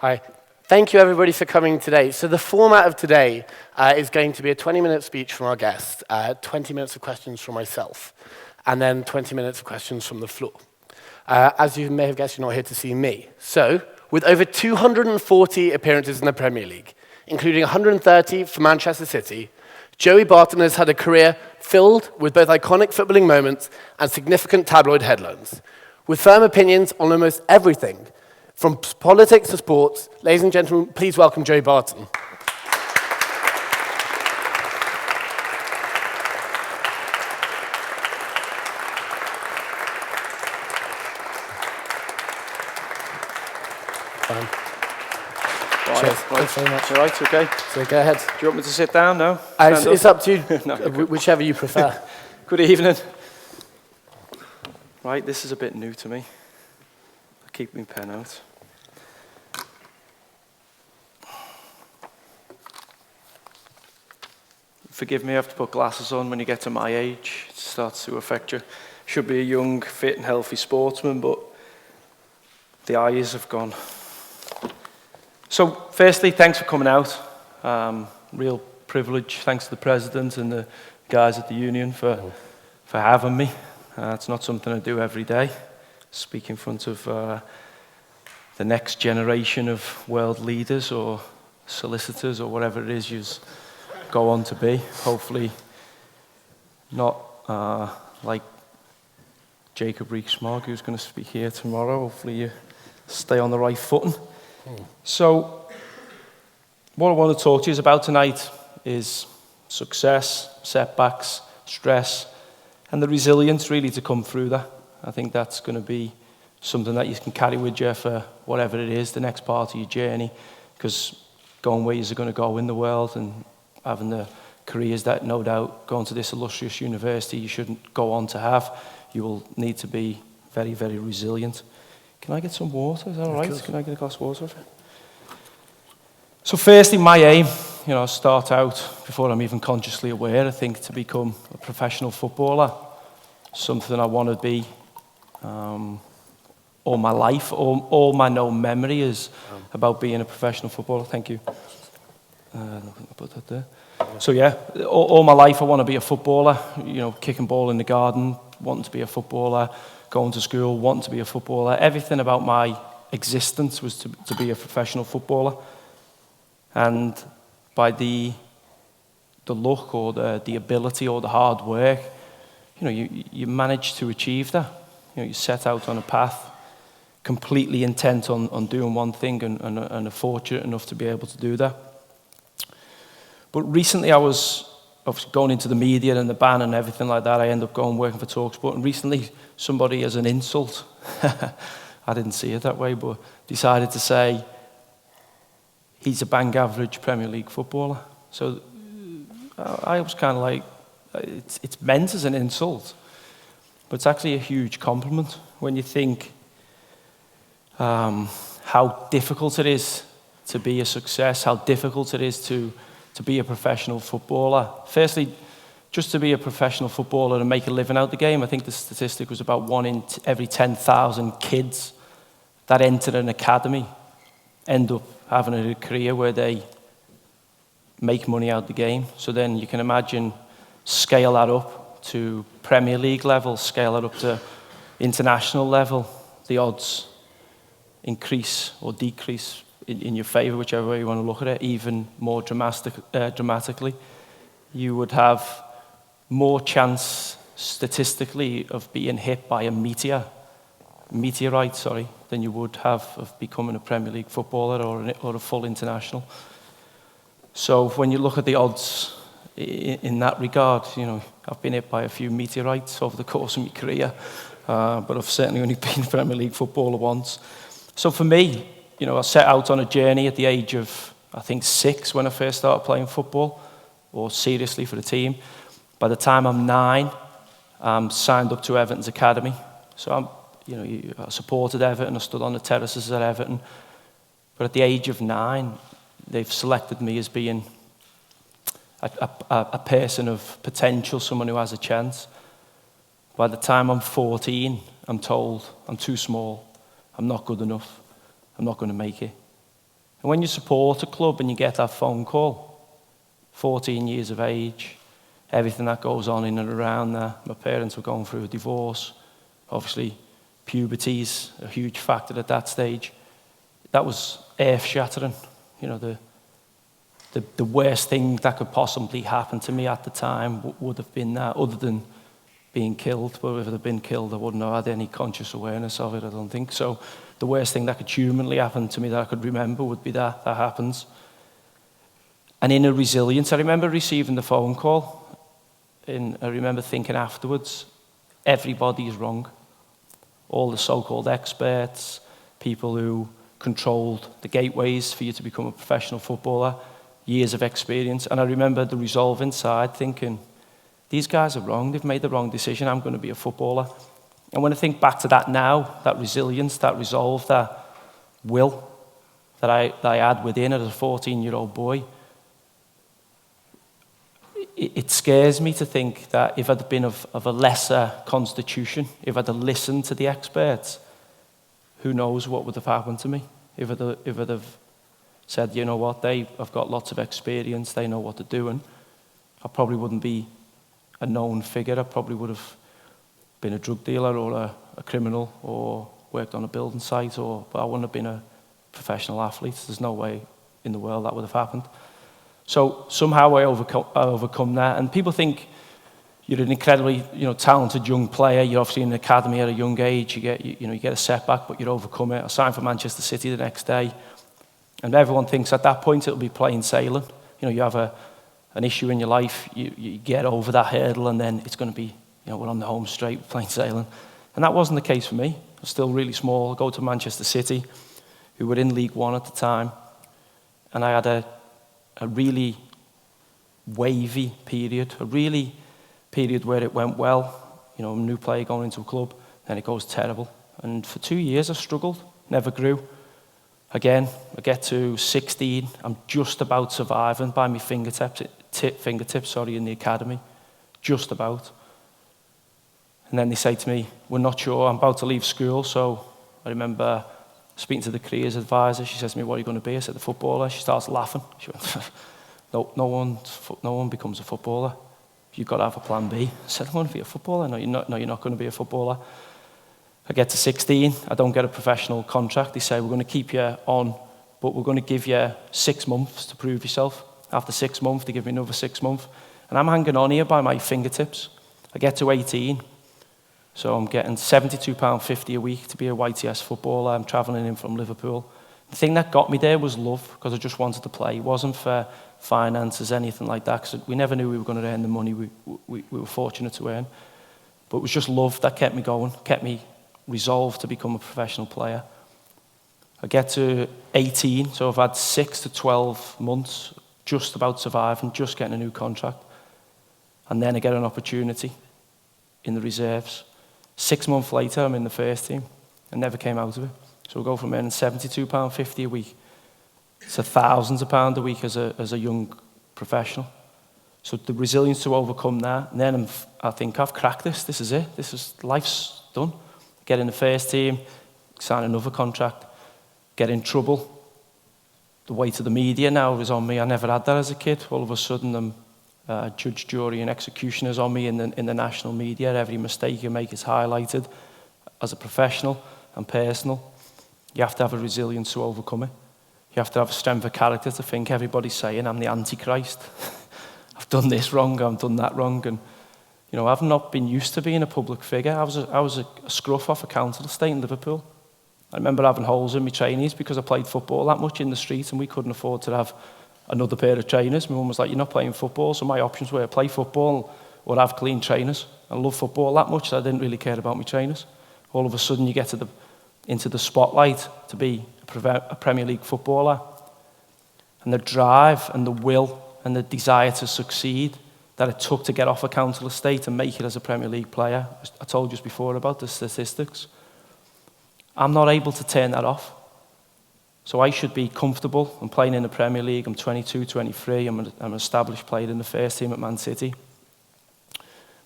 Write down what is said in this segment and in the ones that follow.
Hi. Thank you, everybody, for coming today. So the format of today is going to be a 20-minute speech from our guest, 20 minutes of questions from myself, and then 20 minutes of questions from the floor. As you may have guessed, you're not here to see me. So, with over 240 appearances in the Premier League, including 130 for Manchester City, Joey Barton has had a career filled with both iconic footballing moments and significant tabloid headlines. With firm opinions on almost everything, from politics to sports, ladies and gentlemen, please welcome Joey Barton. Cheers. Thanks very much. All right, okay. So go ahead. Do you want me to sit down now? It's up to you, No, whichever you prefer. Good evening. Right, this is a bit new to me. I'll keep my pen out. Forgive me, I have to put glasses on when you get to my age. It starts to affect you. Should be a young, fit and healthy sportsman, but the eyes have gone. So, firstly, thanks for coming out. Real privilege. Thanks to the President and the guys at the Union for having me. It's not something I do every day. Speak in front of the next generation of world leaders or solicitors or whatever it is you go on to be. Hopefully not like Jacob Rees-Mogg, who's going to speak here tomorrow. Hopefully you stay on the right footing. So what I want to talk to you about tonight is success, setbacks, stress, and the resilience really to come through that. I think that's going to be something that you can carry with you for whatever it is, the next part of your journey, because going where you're going to go in the world and having the careers that no doubt going to this illustrious university you shouldn't go on to have, you will need to be very, very resilient. Can I get some water? Is that all right? Can I get a glass of water? So firstly, my aim, start out before I'm even consciously aware, I think, to become a professional footballer, something I want to be all my life, all my known memory is about being a professional footballer. Thank you. I'll put that there. So yeah, all my life I want to be a footballer, kicking ball in the garden, wanting to be a footballer, going to school, wanting to be a footballer. Everything about my existence was to be a professional footballer. And by the luck or the ability or the hard work, you manage to achieve that. You set out on a path completely intent on doing one thing and are fortunate enough to be able to do that. But recently I was going into the media and the ban and everything like that. I ended up working for TalkSport, and recently somebody, as an insult, I didn't see it that way, but decided to say he's a bang average Premier League footballer. So I was kind of like, it's meant as an insult, but it's actually a huge compliment when you think how difficult it is to be a success, how difficult it is to be a professional footballer. Firstly, just to be a professional footballer and make a living out the game, I think the statistic was about 1 in every 10,000 kids that enter an academy end up having a career where they make money out the game. So then you can imagine scale that up to Premier League level, scale that up to international level, the odds increase or decrease in your favour, whichever way you want to look at it, even more dramatically. You would have more chance statistically of being hit by a meteorite, than you would have of becoming a Premier League footballer or a full international. So when you look at the odds in that regard, I've been hit by a few meteorites over the course of my career, but I've certainly only been a Premier League footballer once. So for me, I set out on a journey at the age of, I think, 6 when I first started playing football, or seriously for the team. By the time I'm 9, I'm signed up to Everton's academy. So I supported Everton, I stood on the terraces at Everton. But at the age of 9, they've selected me as being a person of potential, someone who has a chance. By the time I'm 14, I'm told I'm too small, I'm not good enough, I'm not going to make it. And when you support a club and you get that phone call, 14 years of age, everything that goes on in and around that. My parents were going through a divorce. Obviously, puberty's a huge factor at that stage. That was earth-shattering. You know, the worst thing that could possibly happen to me at the time would have been that, other than being killed. But if it had been killed, I wouldn't have had any conscious awareness of it, I don't think. So the worst thing that could humanly happen to me that I could remember would be that happens. And inner resilience, I remember receiving the phone call, and I remember thinking afterwards, everybody is wrong. All the so-called experts, people who controlled the gateways for you to become a professional footballer, years of experience. And I remember the resolve inside thinking, these guys are wrong, they've made the wrong decision, I'm going to be a footballer. And when I think back to that now, that resilience, that resolve, that will that I had within as a 14-year-old boy, it scares me to think that if I'd been of a lesser constitution, if I'd have listened to the experts, who knows what would have happened to me. If I'd have said, you know what, I've got lots of experience, they know what they're doing, I probably wouldn't be a known figure. I probably would have been a drug dealer or a criminal or worked on a building site, but I wouldn't have been a professional athlete. There's no way in the world that would have happened. So somehow I overcome that. And people think you're an incredibly, talented young player. You're obviously in an academy at a young age. You get a setback, but you overcome it. I signed for Manchester City the next day, and everyone thinks at that point it'll be plain sailing. You have an issue in your life, you get over that hurdle, and then it's going to be, we're on the home straight, plain sailing. And that wasn't the case for me. I was still really small. I go to Manchester City, who were in League One at the time, and I had a really wavy period, where it went well. A new player going into a club, then it goes terrible. And for 2 years I struggled, never grew. Again, I get to 16, I'm just about surviving by my fingertips in the academy, just about. And then they say to me, we're not sure, I'm about to leave school. So I remember speaking to the careers advisor. She says to me, what are you going to be? I said, a footballer. She starts laughing. She went, no one becomes a footballer. You've got to have a plan B. I said, I want to be a footballer. No, you're not going to be a footballer. I get to 16, I don't get a professional contract. They say, we're going to keep you on, but we're going to give you 6 months to prove yourself. After 6 months, they give me another 6 months. And I'm hanging on here by my fingertips. I get to 18, so I'm getting £72.50 a week to be a YTS footballer. I'm travelling in from Liverpool. The thing that got me there was love, because I just wanted to play. It wasn't for finances, anything like that, because we never knew we were going to earn the money we were fortunate to earn. But it was just love that kept me going, kept me resolved to become a professional player. I get to 18, so I've had 6 to 12 months just about surviving, just getting a new contract. And then I get an opportunity in the reserves. 6 months later, I'm in the first team. I never came out of it. So we go from earning £72.50 a week to thousands of pounds a week as a young professional. So the resilience to overcome that, and then I think I've cracked this. This is it. Life's done. Get in the first team, sign another contract, get in trouble. The weight of the media now is on me. I never had that as a kid. All of a sudden, judge, jury, and executioners on me in the national media. Every mistake you make is highlighted. As a professional and personal, you have to have a resilience to overcome it. You have to have a strength of character to think everybody's saying I'm the Antichrist. I've done this wrong, I've done that wrong, and I've not been used to being a public figure. I was a scruff off a council estate in Liverpool. I remember having holes in my trainees because I played football that much in the street, and we couldn't afford to have another pair of trainers. My mum was like, you're not playing football, so my options were play football or have clean trainers. I love football that much that I didn't really care about my trainers. All of a sudden you get into the spotlight to be a Premier League footballer, and the drive and the will and the desire to succeed that it took to get off a council estate and make it as a Premier League player. I told you before about the statistics. I'm not able to turn that off. So I should be comfortable. I'm playing in the Premier League. I'm 22, 23. I'm an established player in the first team at Man City.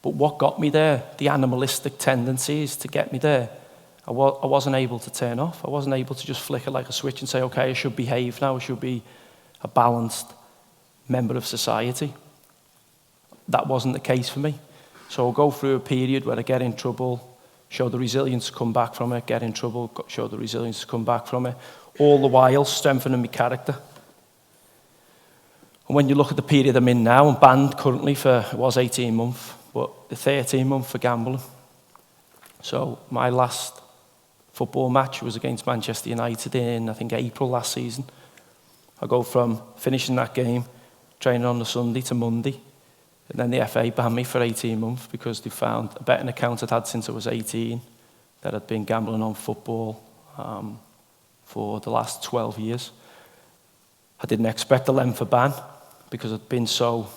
But what got me there, the animalistic tendencies to get me there, I wasn't able to turn off. I wasn't able to just flicker like a switch and say, okay, I should behave now. I should be a balanced member of society. That wasn't the case for me. So I'll go through a period where I get in trouble, show the resilience to come back from it, get in trouble, show the resilience to come back from it, all the while strengthening my character. And when you look at the period I'm in now, I'm banned currently for, it was 18 months, but the 13 month for gambling. So my last football match was against Manchester United in, I think, April last season. I go from finishing that game, training on the Sunday to Monday, and then the FA banned me for 18 months because they found a betting account I'd had since I was 18 that I'd been gambling on football for the last 12 years. I didn't expect the length of ban because I'd been so...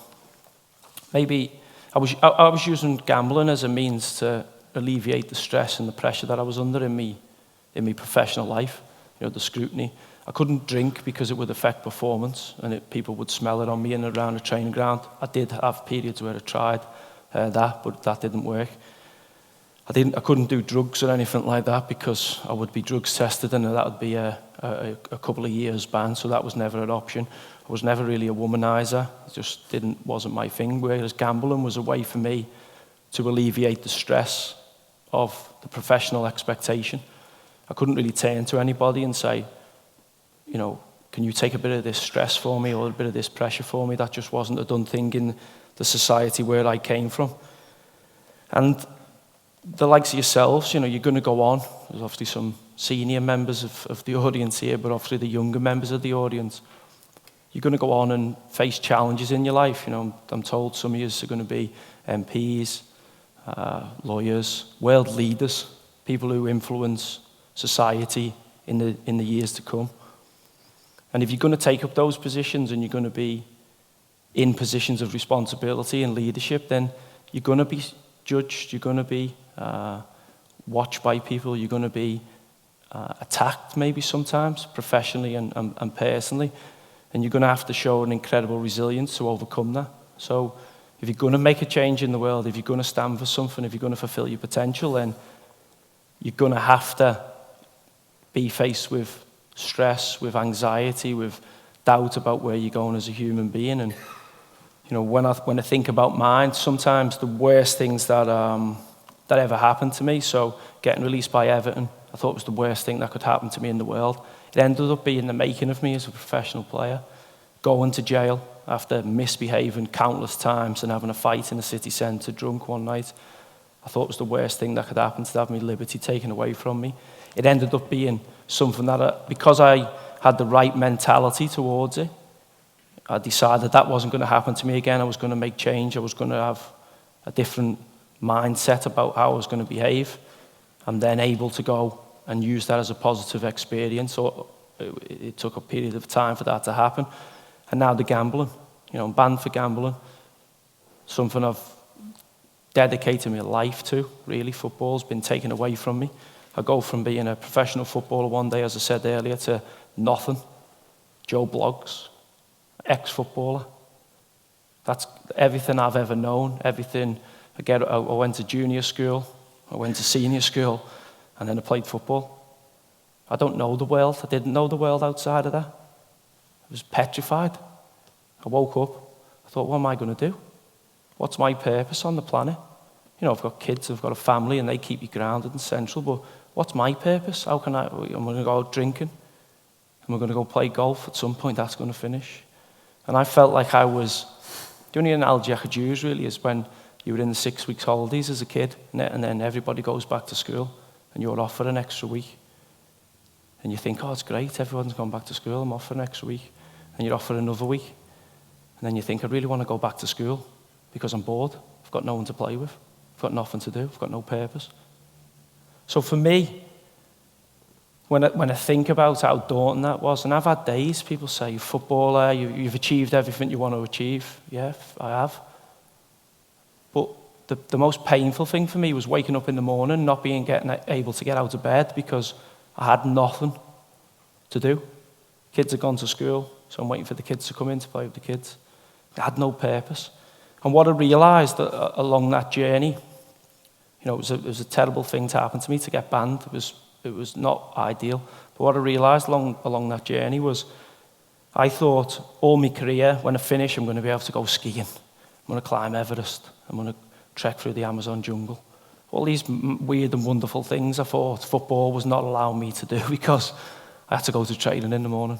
Maybe I was using gambling as a means to alleviate the stress and the pressure that I was under in my professional life, the scrutiny. I couldn't drink because it would affect performance and people would smell it on me in and around the training ground. I did have periods where I tried that, but that didn't work. I couldn't do drugs or anything like that because I would be drugs tested and that would be a couple of years ban, so that was never an option. I was never really a womanizer. It just wasn't my thing, whereas gambling was a way for me to alleviate the stress of the professional expectation. I couldn't really turn to anybody and say, can you take a bit of this stress for me or a bit of this pressure for me? That just wasn't a done thing in the society where I came from. And the likes of yourselves, you're going to go on. There's obviously some senior members of the audience here, but obviously the younger members of the audience. You're going to go on and face challenges in your life. I'm told some of you are going to be MPs, lawyers, world leaders, people who influence society in the years to come. And if you're going to take up those positions and you're going to be in positions of responsibility and leadership, then you're going to be judged, you're going to be watched by people, you're going to be attacked maybe sometimes, professionally and personally, and you're going to have to show an incredible resilience to overcome that. So if you're going to make a change in the world, if you're going to stand for something, if you're going to fulfill your potential, then you're going to have to be faced with stress, with anxiety, with doubt about where you're going as a human being. And when I think about mine, sometimes the worst things that ever happened to me, so getting released by Everton, I thought was the worst thing that could happen to me in the world. It ended up being the making of me as a professional player. Going to jail after misbehaving countless times and having a fight in the city centre, drunk one night, I thought was the worst thing that could happen, to have my liberty taken away from me. It ended up being something that, because I had the right mentality towards it, I decided that wasn't going to happen to me again. I was going to make change. I was going to have a different mindset about how I was going to behave. I'm then able to go and use that as a positive experience. So it took a period of time for that to happen. And now the gambling. I'm banned for gambling. Something I've dedicated my life to, really. Football's been taken away from me. I go from being a professional footballer one day, as I said earlier, to nothing. Joe Bloggs, ex-footballer. That's everything I've ever known, everything. I went to junior school, I went to senior school, and then I played football. I don't know the world. I didn't know the world outside of that. I was petrified. I woke up. I thought, what am I going to do? What's my purpose on the planet? I've got kids, I've got a family, and they keep me grounded and central, but what's my purpose? Am I going to go out drinking? Am I going to go play golf? At some point, that's going to finish. And I felt like I was... The only analogy I could use, really, is when you were in the 6 weeks holidays as a kid, and then everybody goes back to school, and you're off for an extra week. And you think, oh, it's great, everyone's gone back to school, I'm off for an extra week. And you're off for another week. And then you think, I really want to go back to school because I'm bored. I've got no one to play with. I've got nothing to do. I've got no purpose. So for me, when I think about how daunting that was, and I've had days, people say, you're a footballer, you've achieved everything you want to achieve. Yeah, I have. But the most painful thing for me was waking up in the morning, not being able to get out of bed because I had nothing to do. Kids had gone to school, so I'm waiting for the kids to come in to play with the kids. I had no purpose. And what I realised along that journey it was a terrible thing to happen to me, to get banned. It was not ideal. But what I realised along that journey was, I thought all my career, when I finish, I'm going to be able to go skiing. I'm going to climb Everest. I'm going to trek through the Amazon jungle. All these weird and wonderful things I thought football was not allowing me to do because I had to go to training in the morning.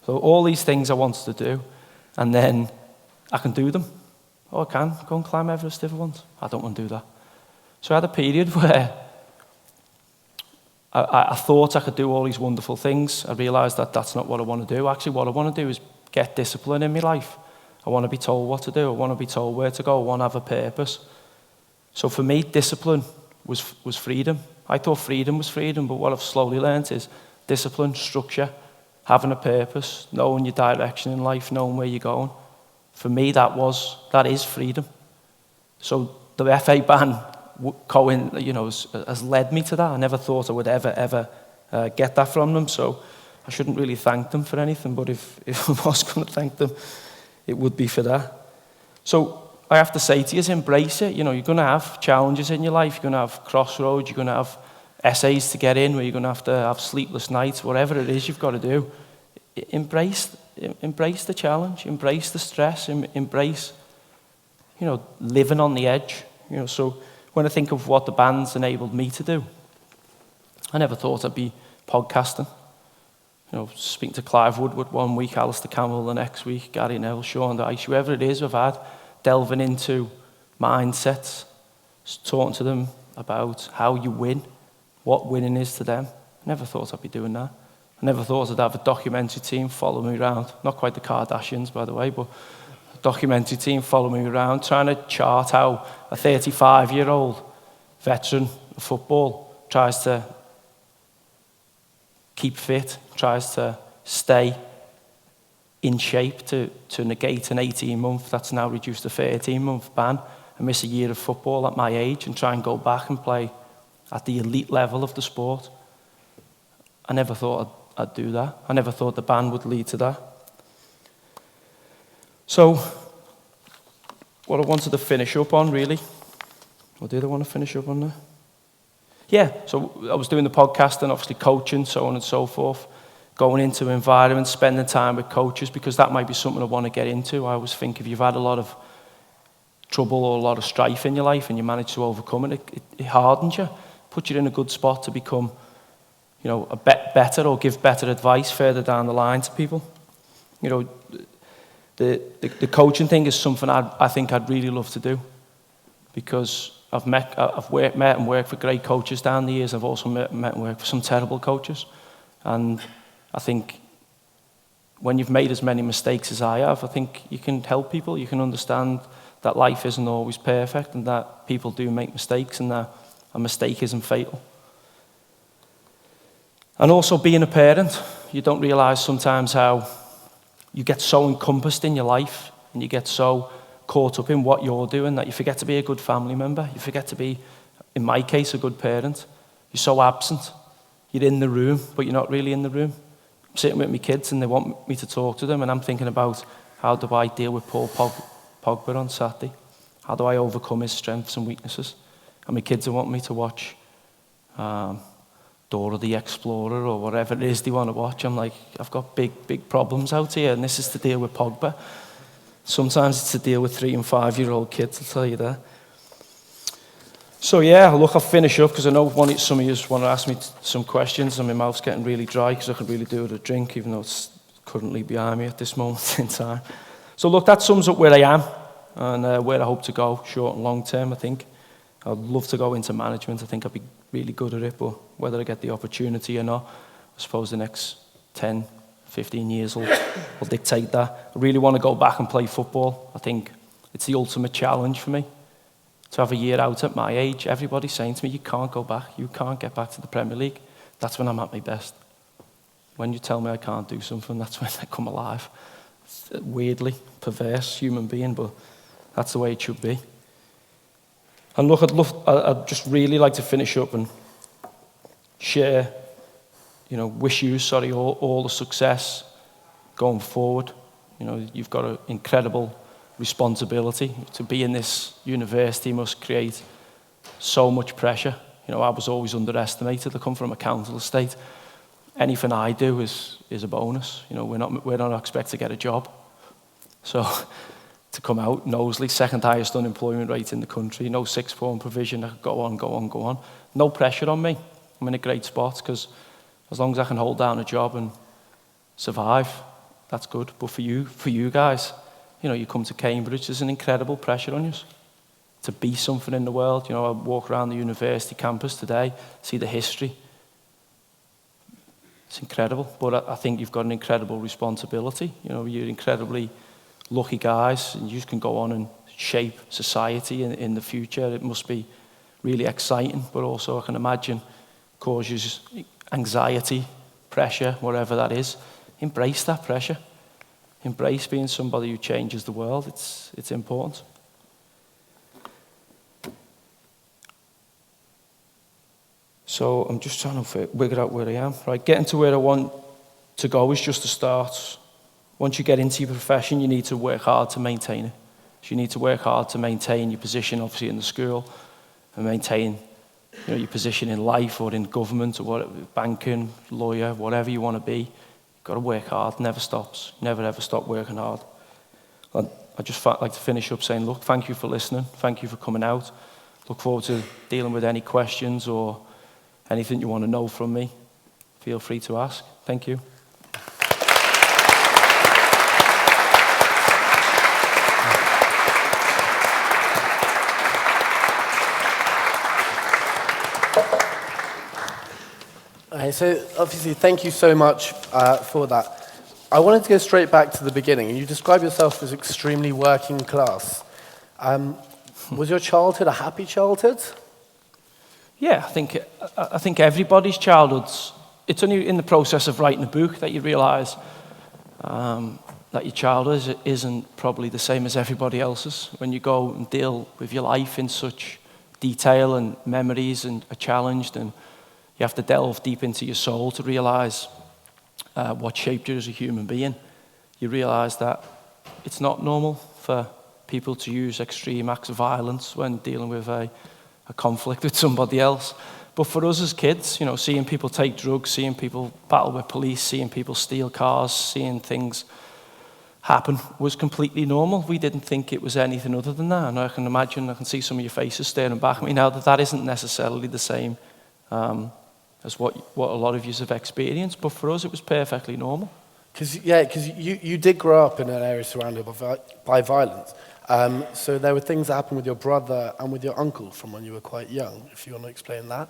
So all these things I wanted to do, and then I can do them. Oh, I can go and climb Everest if I want. I don't want to do that. So I had a period where I thought I could do all these wonderful things. I realised that that's not what I want to do. Actually, what I want to do is get discipline in my life. I want to be told what to do. I want to be told where to go. I want to have a purpose. So for me, discipline was freedom. I thought freedom was freedom, but what I've slowly learned is discipline, structure, having a purpose, knowing your direction in life, knowing where you're going. For me, that is freedom. So the FA ban has led me to that. I never thought I would ever get that from them, so I shouldn't really thank them for anything, but if I was going to thank them, it would be for that. So I have to say to you, embrace it. You're going to have challenges in your life. You're going to have crossroads. You're going to have essays to get in where you're going to have sleepless nights, whatever it is you've got to do. Embrace the challenge. Embrace the stress. Embrace, living on the edge. So when I think of what the band's enabled me to do, I never thought I'd be podcasting. Speaking to Clive Woodward one week, Alistair Campbell the next week, Gary Neville, Sean Dyche, whoever it is we've had, delving into mindsets, talking to them about how you win, what winning is to them. I never thought I'd be doing that. I never thought I'd have a documentary team follow me around. Not quite the Kardashians, by the way, but a documentary team follow me around, trying to chart how a 35-year-old veteran of football tries to keep fit, tries to stay in shape to negate an 18-month, that's now reduced to 13-month ban, and miss a year of football at my age and try and go back and play at the elite level of the sport. I never thought I'd do that. I never thought the ban would lead to that. So, what I wanted to finish up on, really, what did I want to finish up on there? Yeah, so I was doing the podcast and obviously coaching, so on and so forth, going into environments, spending time with coaches, because that might be something I want to get into. I always think if you've had a lot of trouble or a lot of strife in your life and you manage to overcome it, it hardens you, puts you in a good spot to become, a better or give better advice further down the line to people. The coaching thing is something I think I'd really love to do, because I've met and worked for great coaches down the years. I've also met and worked for some terrible coaches. And I think when you've made as many mistakes as I have, I think you can help people. You can understand that life isn't always perfect and that people do make mistakes and that a mistake isn't fatal. And also being a parent, you don't realise sometimes how you get so encompassed in your life and you get so caught up in what you're doing that you forget to be a good family member. You forget to be, in my case, a good parent. You're so absent. You're in the room, but you're not really in the room. I'm sitting with my kids and they want me to talk to them, and I'm thinking about how do I deal with Paul Pogba on Saturday? How do I overcome his strengths and weaknesses? And my kids want me to watch Dora the Explorer or whatever it is they want to watch. I'm like, I've got big problems out here, and this is to deal with Pogba. Sometimes it's to deal with 3- and 5-year-old kids, I'll tell you that. So yeah, look, I'll finish up because I know some of you want to ask me some questions and my mouth's getting really dry because I could really do with a drink, even though it's currently behind me at this moment in time. So look, that sums up where I am and where I hope to go, short and long term, I think. I'd love to go into management. I think I'd be really good at it, but whether I get the opportunity or not, I suppose the next 10, 15 years will dictate that. I really want to go back and play football. I think it's the ultimate challenge for me. To have a year out at my age, everybody's saying to me, you can't go back, you can't get back to the Premier League. That's when I'm at my best. When you tell me I can't do something, that's when I come alive. It's a weirdly perverse human being, but that's the way it should be. And look, I'd just really like to finish up and share, wish you, all the success going forward. You've got an incredible responsibility to be in this university. Must create so much pressure. You know, I was always underestimated. I come from a council estate. Anything I do is a bonus. You know, we're not expected to get a job. So to come out, Knowsley, second highest unemployment rate in the country, no sixth form provision, I could go on. No pressure on me. I'm in a great spot because as long as I can hold down a job and survive, that's good. But for you guys, you know, you come to Cambridge, there's an incredible pressure on you to be something in the world. You know, I walk around the university campus today, see the history. It's incredible, but I think you've got an incredible responsibility. You know, you're incredibly lucky guys, and you can go on and shape society in the future. It must be really exciting, but also I can imagine causes anxiety, pressure, whatever that is. Embrace that pressure. Embrace being somebody who changes the world. It's important. So I'm just trying to figure out where I am. Right, getting to where I want to go is just a start. Once you get into your profession, you need to work hard to maintain it. So you need to work hard to maintain your position, obviously, in the school, and maintain, you know, your position in life or in government or whatever, banking, lawyer, whatever you want to be. You've got to work hard. Never stops. Never ever stop working hard. And I just like to finish up saying, look, thank you for listening. Thank you for coming out. Look forward to dealing with any questions or anything you want to know from me. Feel free to ask. Thank you. So obviously, thank you so much for that. I wanted to go straight back to the beginning. You describe yourself as extremely working class. Was your childhood a happy childhood? Yeah, I think everybody's childhoods. It's only in the process of writing a book that you realise that your childhood isn't probably the same as everybody else's. When you go and deal with your life in such detail and memories and are challenged, and you have to delve deep into your soul to realise what shaped you as a human being. You realise that it's not normal for people to use extreme acts of violence when dealing with a conflict with somebody else. But for us as kids, you know, seeing people take drugs, seeing people battle with police, seeing people steal cars, seeing things happen was completely normal. We didn't think it was anything other than that. And I can see some of your faces staring back at me now that isn't necessarily the same as what a lot of you have experienced. But for us, it was perfectly normal. Because you did grow up in an area surrounded by violence. So there were things that happened with your brother and with your uncle from when you were quite young, if you want to explain that.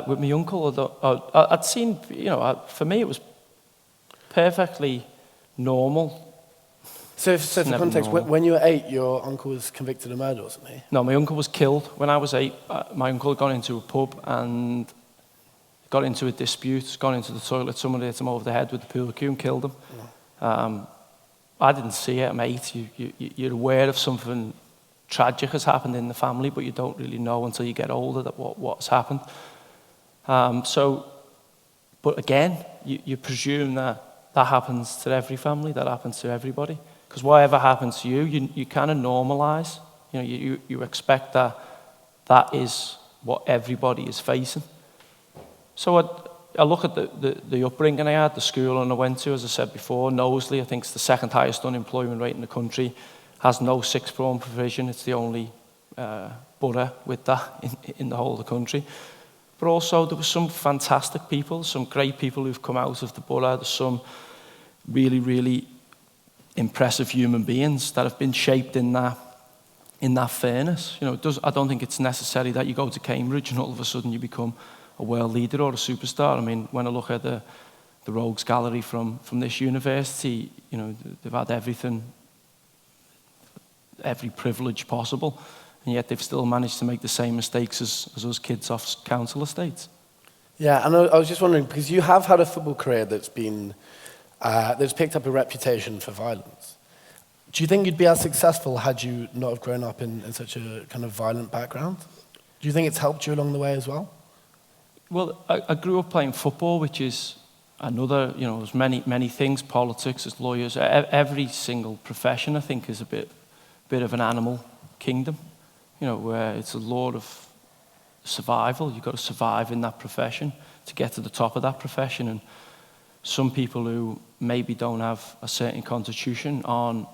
With my uncle, I'd seen, you know, for me it was perfectly normal. So for context, when you were 8, your uncle was convicted of murder, wasn't he? No, my uncle was killed when I was 8. My uncle had gone into a pub and got into a dispute, gone into the toilet, someone hit him over the head with the pool cue and killed him. Yeah. I didn't see it, I'm 8. You're aware of something tragic has happened in the family, but you don't really know until you get older that what's happened. But again, you presume that happens to every family, that happens to everybody. Because whatever happens to you, you kind of normalise. You know, you expect that is what everybody is facing. So I look at the upbringing I had, the school I went to, as I said before, Knowsley, I think it's the second highest unemployment rate in the country, has no sixth form provision. It's the only borough with that in the whole of the country. But also there were some fantastic people, some great people who've come out of the borough. There's some really, really impressive human beings that have been shaped in that fairness. You know, I don't think it's necessary that you go to Cambridge and all of a sudden you become a world leader or a superstar. I mean, when I look at the Rogues Gallery from this university, you know, they've had everything, every privilege possible, and yet they've still managed to make the same mistakes as us kids off council estates. Yeah, and I was just wondering, because you have had a football career that's picked up a reputation for violence. Do you think you'd be as successful had you not have grown up in such a kind of violent background? Do you think it's helped you along the way as well? Well, I grew up playing football, which is another, you know, there's many things, politics, as lawyers, every single profession, I think, is a bit of an animal kingdom. where it's a law of survival. You've got to survive in that profession to get to the top of that profession. And some people who maybe don't have a certain constitution on,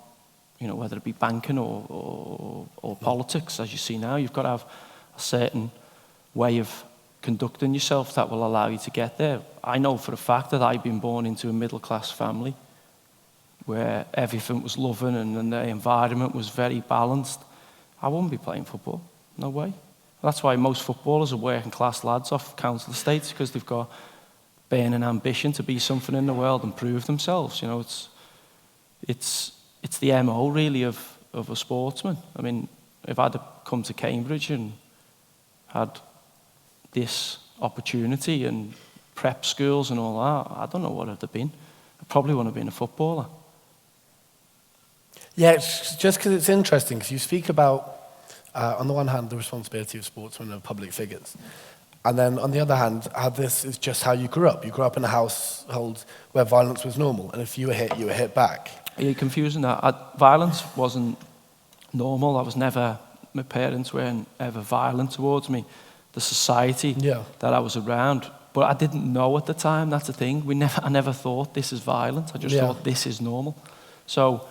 whether it be banking or politics, as you see now, you've got to have a certain way of conducting yourself that will allow you to get there. I know for a fact that I've been born into a middle-class family where everything was loving and the environment was very balanced. I wouldn't be playing football. No way. That's why most footballers are working-class lads off council estates, because they've got burning ambition to be something in the world and prove themselves. It's the MO really of a sportsman. I mean, if I'd have come to Cambridge and had this opportunity and prep schools and all that, I don't know what I'd have been. I probably wouldn't have been a footballer. Yeah, it's just because it's interesting, because you speak about, on the one hand, the responsibility of sportsmen and public figures, and then on the other hand, how this is just how you grew up. You grew up in a household where violence was normal, and if you were hit, you were hit back. Are you confusing that? Violence wasn't normal. My parents weren't ever violent towards me. The society that I was around, but I didn't know at the time. That's the thing. I never thought this is violent. I just thought this is normal. So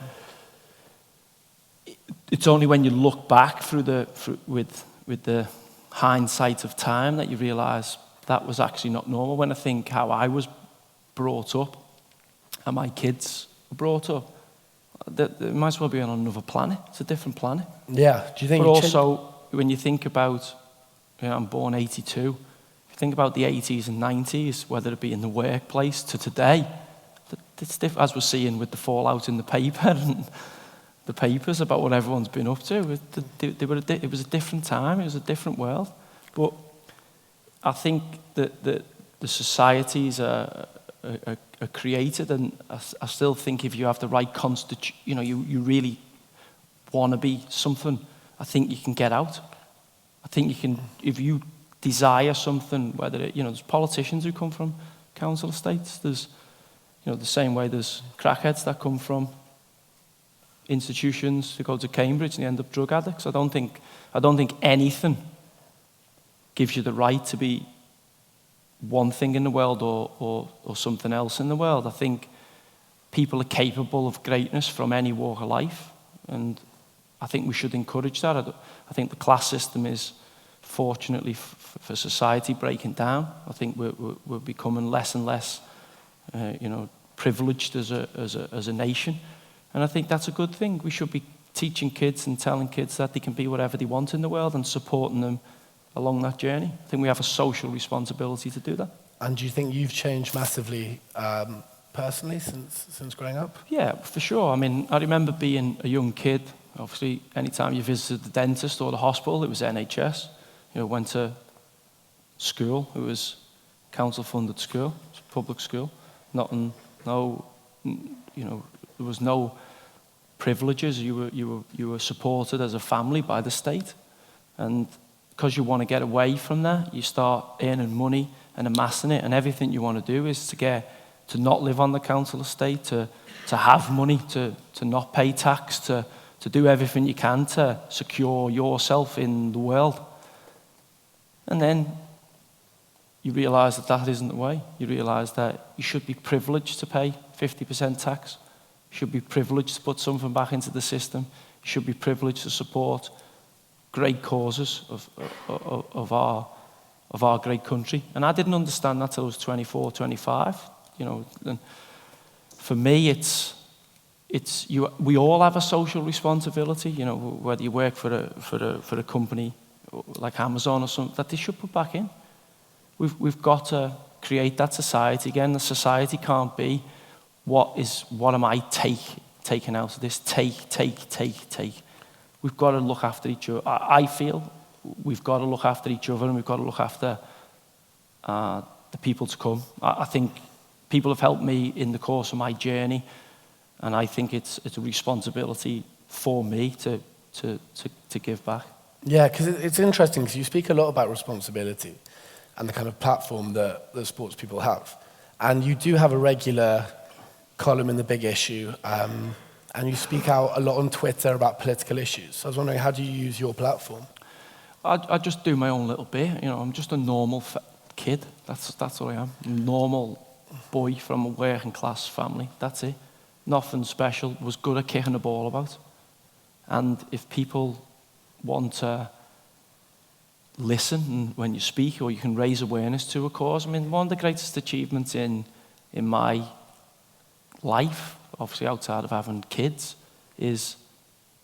it's only when you look back with the hindsight of time that you realise that was actually not normal. When I think how I was brought up and my kids were brought up, they might as well be on another planet. It's a different planet. Yeah. Do you think? But also, when you think about, I'm born 82. If you think about the 80s and 90s, whether it be in the workplace to today, it's different, as we're seeing with the fallout in the paper and the papers about what everyone's been up to. It was a different time. It was a different world. But I think that the societies are created, and I still think if you have the right constitution, you really want to be something, I think you can get out. I think you can, if you desire something, whether there's politicians who come from council estates, there's, the same way there's crackheads that come from institutions who go to Cambridge and they end up drug addicts. I don't think anything gives you the right to be one thing in the world or something else in the world. I think people are capable of greatness from any walk of life, and I think we should encourage that. I think the class system is, fortunately for society, breaking down. I think we're becoming less and less, privileged as a nation, and I think that's a good thing. We should be teaching kids and telling kids that they can be whatever they want in the world and supporting them along that journey. I think we have a social responsibility to do that. And do you think you've changed massively personally since growing up? Yeah, for sure. I mean, I remember being a young kid. Obviously, anytime you visited the dentist or the hospital, it was NHS. Went to school. It was council-funded school. It was public school. There was no privileges. You were supported as a family by the state, and because you want to get away from that, you start earning money and amassing it, and everything you want to do is to not live on the council estate, to have money, to not pay tax, to do everything you can to secure yourself in the world. And then you realise that isn't the way. You realise that you should be privileged to pay 50% tax. You should be privileged to put something back into the system. You should be privileged to support great causes of our great country. And I didn't understand that till I was 24, 25. And for me, we all have a social responsibility. Whether you work for a company like Amazon or something, that they should put back in. We've got to create that society again. The society can't be what am I taking out of this? Take. We've got to look after each other. I feel we've got to look after each other, and we've got to look after the people to come. I think people have helped me in the course of my journey, and I think it's a responsibility for me to give back. Yeah, because it's interesting, because you speak a lot about responsibility and the kind of platform that sports people have. And you do have a regular column in The Big Issue, and you speak out a lot on Twitter about political issues. So I was wondering, how do you use your platform? I just do my own little bit. I'm just a normal kid. That's what I am. Normal boy from a working class family. That's it. Nothing special. Was good at kicking the ball about. And if people want to listen when you speak, or you can raise awareness to a cause. I mean, one of the greatest achievements in my life, obviously outside of having kids, is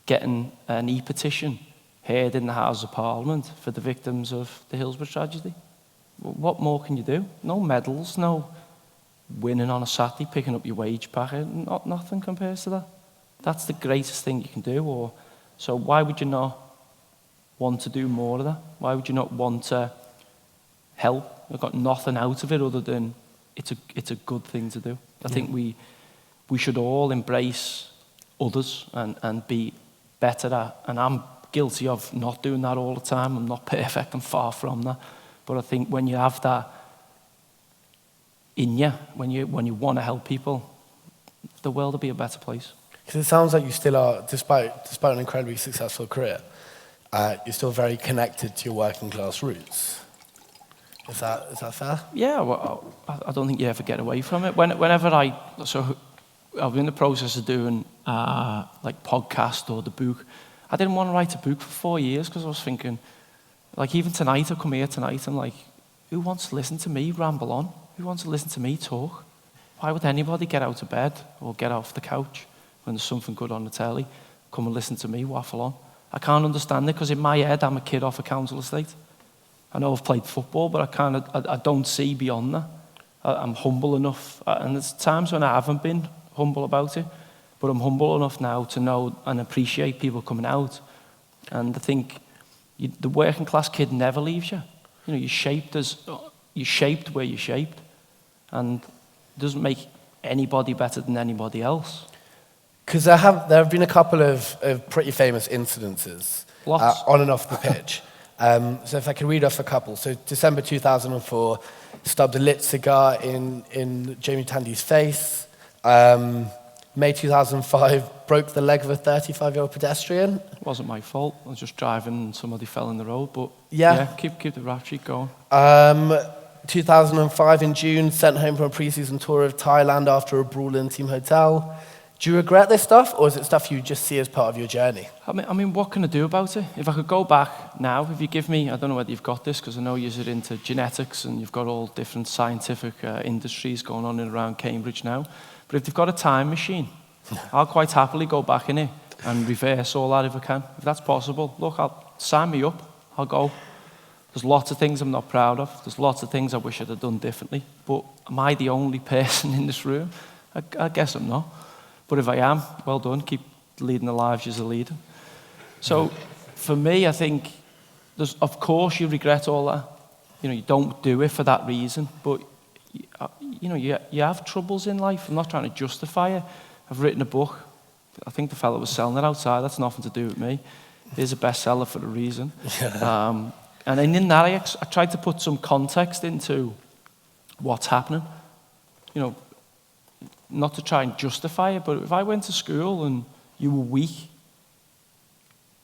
getting an e-petition heard in the House of Parliament for the victims of the Hillsborough tragedy. What more can you do? No medals, no winning on a Saturday, picking up your wage packet. Nothing compares to that. That's the greatest thing you can do. So why would you not want to do more of that? Why would you not want to help? I've got nothing out of it other than it's a good thing to do. I think we should all embrace others and be better at, and I'm guilty of not doing that all the time. I'm not perfect, I'm far from that. But I think when you have that in you, when you want to help people, the world will be a better place. Because it sounds like you still are, despite an incredibly successful career, you're still very connected to your working class roots. Is that fair? Yeah, well, I don't think you ever get away from it. Whenever I was in the process of doing like podcast or the book. I didn't want to write a book for 4 years because I was thinking, like even tonight, I come here tonight, I'm like, who wants to listen to me ramble on? Who wants to listen to me talk? Why would anybody get out of bed or get off the couch when there's something good on the telly, come and listen to me waffle on? I can't understand it because in my head, I'm a kid off a council estate. I know I've played football, but I don't see beyond that. I'm humble enough, and there's times when I haven't been humble about it, but I'm humble enough now to know and appreciate people coming out. And I think the working class kid never leaves you. You're shaped where you're shaped, and it doesn't make anybody better than anybody else. Because there have been a couple of pretty famous incidences on and off the pitch. So if I can read off a couple. So December 2004, stubbed a lit cigar in Jamie Tandy's face. May 2005, broke the leg of a 35-year-old pedestrian. It wasn't my fault. I was just driving and somebody fell in the road. But yeah keep the rap sheet going. 2005 in June, sent home from a pre-season tour of Thailand after a brawl in team hotel. Do you regret this stuff, or is it stuff you just see as part of your journey? I mean, what can I do about it? If I could go back now, if you give me, I don't know whether you've got this, because I know you're into genetics and you've got all different scientific industries going on in around Cambridge now. But if they've got a time machine, I'll quite happily go back in it and reverse all that if I can. If that's possible, look, sign me up. I'll go. There's lots of things I'm not proud of. There's lots of things I wish I'd have done differently. But am I the only person in this room? I guess I'm not. But if I am, well done. Keep leading the lives you're leading. So for me, I think, of course you regret all that. You don't do it for that reason. But you have troubles in life. I'm not trying to justify it. I've written a book. I think the fellow was selling it outside. That's nothing to do with me. It is a bestseller for a reason. And in that, I tried to put some context into what's happening. Not to try and justify it, but if I went to school and you were weak,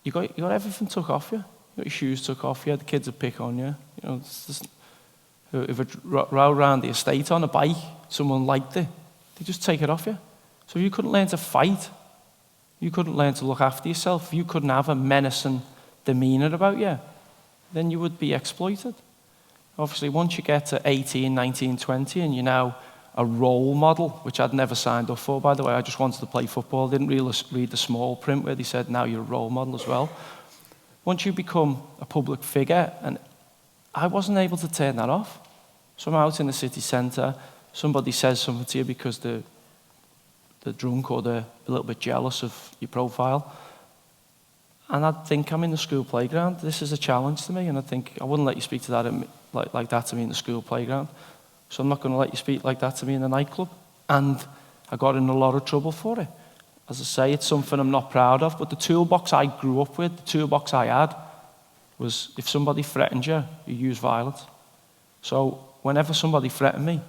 you got everything took off you. You got your shoes took off you. The kids would pick on you. If I rode around the estate on a bike, someone liked it, they just take it off you. So if you couldn't learn to fight, you couldn't learn to look after yourself, you couldn't have a menacing demeanor about you, then you would be exploited. Obviously, once you get to 18, 19, 20, and you're now a role model, which I'd never signed up for, by the way. I just wanted to play football. I didn't really read the small print where they said, now you're a role model as well. Once you become a public figure, and I wasn't able to turn that off. So I'm out in the city centre, somebody says something to you because they're drunk or they're a little bit jealous of your profile. And I'd think I'm in the school playground. This is a challenge to me, and I think I wouldn't let you speak to that like that to me in the school playground. So I'm not going to let you speak like that to me in the nightclub. And I got in a lot of trouble for it. As I say, it's something I'm not proud of, but the toolbox I grew up with, the toolbox I had, was if somebody threatened you, you use violence. So whenever somebody threatened me,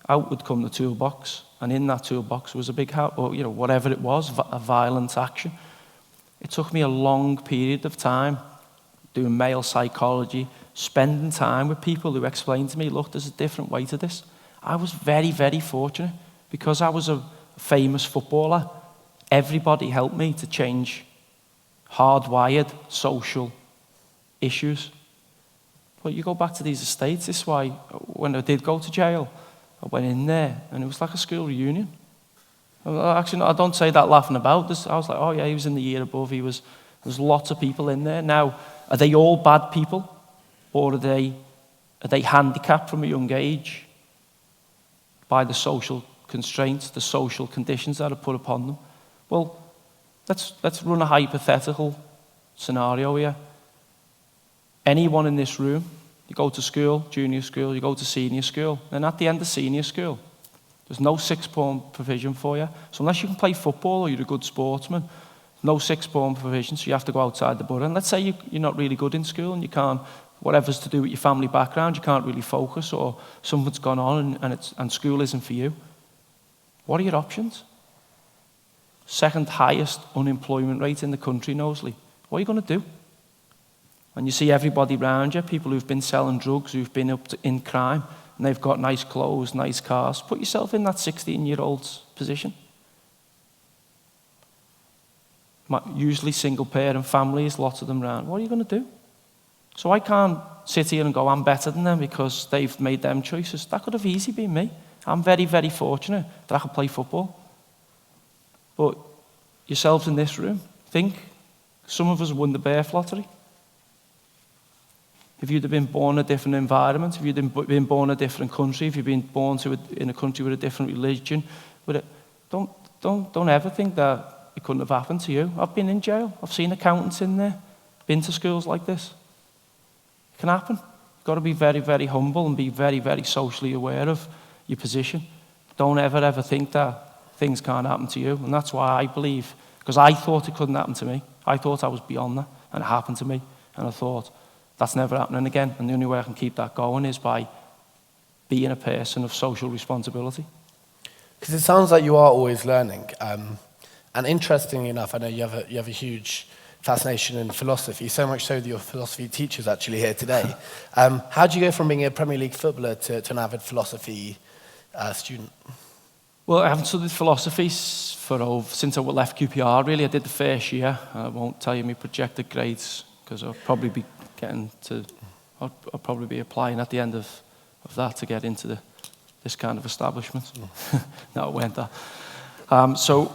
out would come the toolbox, and in that toolbox was a big house, or whatever it was, a violent action. It took me a long period of time doing male psychology, spending time with people who explained to me, look, there's a different way to this. I was very, very fortunate. Because I was a famous footballer, everybody helped me to change hardwired social issues. But you go back to these estates, this is why when I did go to jail, I went in there and it was like a school reunion. Actually, no, I don't say that laughing about. I was like, oh yeah, he was in the year above. There's lots of people in there. Now, are they all bad people? Or are they handicapped from a young age by the social constraints, the social conditions that are put upon them? Well, let's run a hypothetical scenario here. Anyone in this room, you go to school, junior school, you go to senior school, and at the end of senior school, there's no sixth-form provision for you. So unless you can play football or you're a good sportsman, no sixth-form provision, so you have to go outside the borough. And let's say you're not really good in school and you can't, whatever's to do with your family background, you can't really focus, or something's gone on and school isn't for you. What are your options? Second highest unemployment rate in the country, Knowsley. What are you going to do? And you see everybody around you, people who've been selling drugs, who've been in crime, and they've got nice clothes, nice cars. Put yourself in that 16-year-old's position. Usually single-parent families, lots of them around. What are you going to do? So I can't sit here and go, I'm better than them because they've made them choices. That could have easily been me. I'm very, very fortunate that I can play football. But yourselves in this room, think some of us won the birth lottery. If you'd have been born in a different environment, if you'd been born in a different country, if you'd been born in a country with a different religion, don't ever think that it couldn't have happened to you. I've been in jail. I've seen accountants in there. Been to schools like this. It can happen. You've got to be very, very humble and be very, very socially aware of your position. Don't ever think that things can't happen to you. And that's why I believe, because I thought it couldn't happen to me. I thought I was beyond that, and it happened to me. And I thought, that's never happening again. And the only way I can keep that going is by being a person of social responsibility. Because it sounds like you are always learning. And interestingly enough, I know you have a huge fascination in philosophy, so much so that your philosophy teacher's actually here today. How do you go from being a Premier League footballer to an avid philosophy student? Well, I haven't studied philosophy since I left QPR, really. I did the first year. I won't tell you my projected grades, because I'll probably be I'll probably be applying at the end of that to get into this kind of establishment. No, it weren't that. So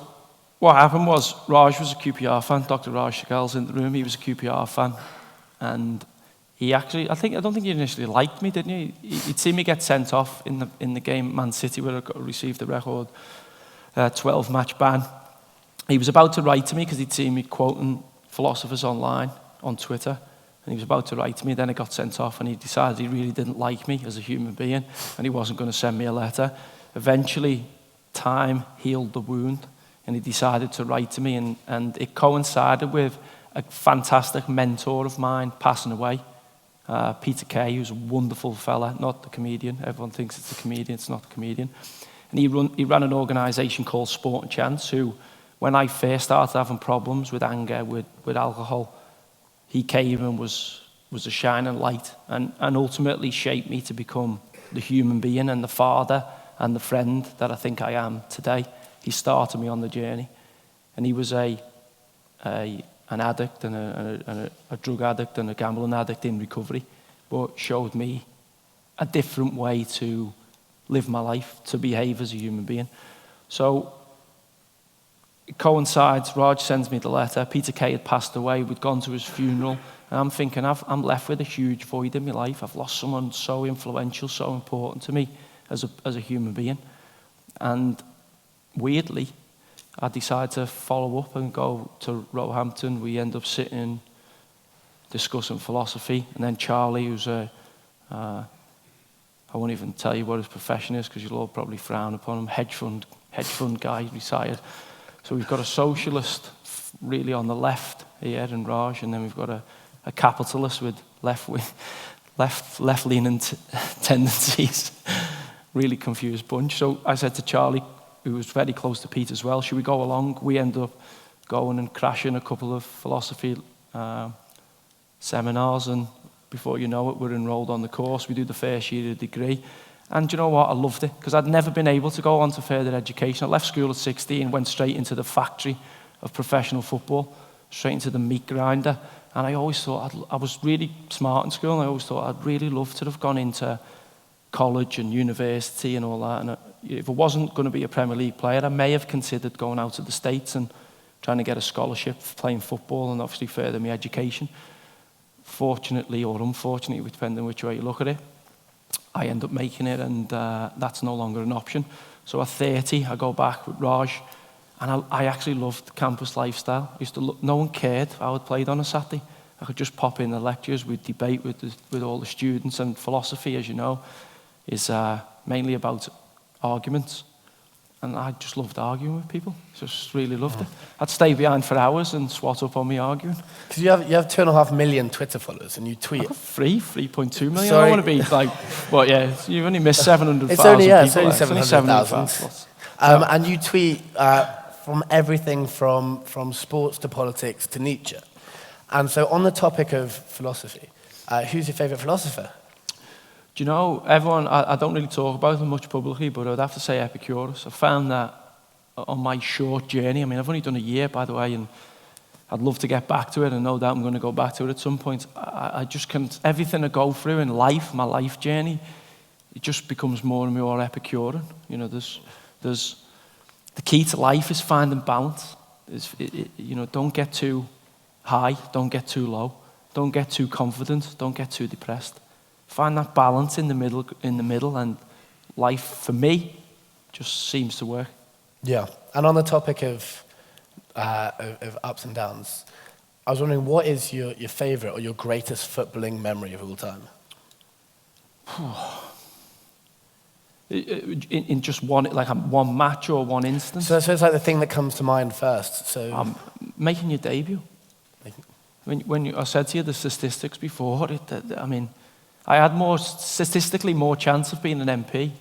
what happened was, Raj was a QPR fan. Dr. Raj Shagal's in the room. He was a QPR fan. And he actually, I don't think he initially liked me, didn't you? He'd seen me get sent off in the game at Man City, where I received the record 12-match ban. He was about to write to me because he'd seen me quoting philosophers online on Twitter. And he was about to write to me, then I got sent off, and he decided he really didn't like me as a human being, and he wasn't going to send me a letter. Eventually, time healed the wound, and he decided to write to me, and it coincided with a fantastic mentor of mine passing away, Peter Kay, who's a wonderful fella, not the comedian. Everyone thinks it's the comedian, it's not the comedian. And he ran an organisation called Sport and Chance, who, when I first started having problems with anger, with alcohol, he came and was a shining light and ultimately shaped me to become the human being and the father and the friend that I think I am today. He started me on the journey. And he was an addict and a drug addict and a gambling addict in recovery, but showed me a different way to live my life, to behave as a human being. So it coincides, Raj sends me the letter. Peter Kay had passed away. We'd gone to his funeral. And I'm thinking, I'm left with a huge void in my life. I've lost someone so influential, so important to me as a human being. And weirdly, I decided to follow up and go to Roehampton. We end up sitting, discussing philosophy. And then Charlie, who's I won't even tell you what his profession is because you'll all probably frown upon him, hedge fund guy, retired. So we've got a socialist really on the left here in Raj, and then we've got a capitalist with left-leaning tendencies. Really confused bunch. So I said to Charlie, who was very close to Pete as well, should we go along? We ended up going and crashing a couple of philosophy seminars, and before you know it, we're enrolled on the course. We do the first year of the degree. And do you know what? I loved it, because I'd never been able to go on to further education. I left school at 16, went straight into the factory of professional football, straight into the meat grinder. And I always thought, I was really smart in school, and I always thought I'd really love to have gone into college and university and all that. And if I wasn't going to be a Premier League player, I may have considered going out to the States and trying to get a scholarship for playing football and obviously further my education. Fortunately or unfortunately, depending which way you look at it, I end up making it, and that's no longer an option. So at 30, I go back with Raj, and I actually loved campus lifestyle. No one cared how I played on a Saturday. I could just pop in the lectures, we'd debate with all the students, and philosophy, as you know, is mainly about arguments. And I just loved arguing with people. Just really loved it. I'd stay behind for hours and swat up on me arguing. Because you have 2.5 million Twitter followers, and you tweet. I've got 3.2 million. Sorry. I don't want to be like, well, yeah, you've only missed 700,000 It's only, people. it's only there. 700,000. And you tweet from everything from sports to politics to Nietzsche. And so on the topic of philosophy, who's your favourite philosopher? Do you know, everyone, I don't really talk about them much publicly, but I would have to say Epicurus. I found that on my short journey. I mean, I've only done a year, by the way, and I'd love to get back to it, and no doubt I'm going to go back to it at some point. I just can't, everything I go through in life, my life journey, it just becomes more and more Epicurean. You know, there's the key to life is finding balance. You know, don't get too high, don't get too low, don't get too confident, don't get too depressed. Find that balance in the middle, and life, for me, just seems to work. Yeah, and on the topic of ups and downs, I was wondering, what is your favourite or your greatest footballing memory of all time? In just one match or one instance? So it's like the thing that comes to mind first. So making your debut. When I said to you the statistics before, I mean, I had statistically more chance of being an MP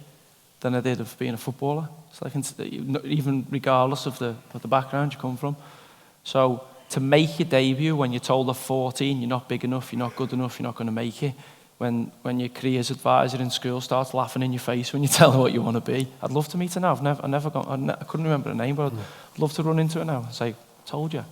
than I did of being a footballer. It's like, even regardless of the background you come from. So to make your debut when you're told at 14 you're not big enough, you're not good enough, you're not going to make it, when your careers advisor in school starts laughing in your face when you tell her what you want to be. I'd love to meet her now. I couldn't remember her name, but I'd love to run into her now and say, told you.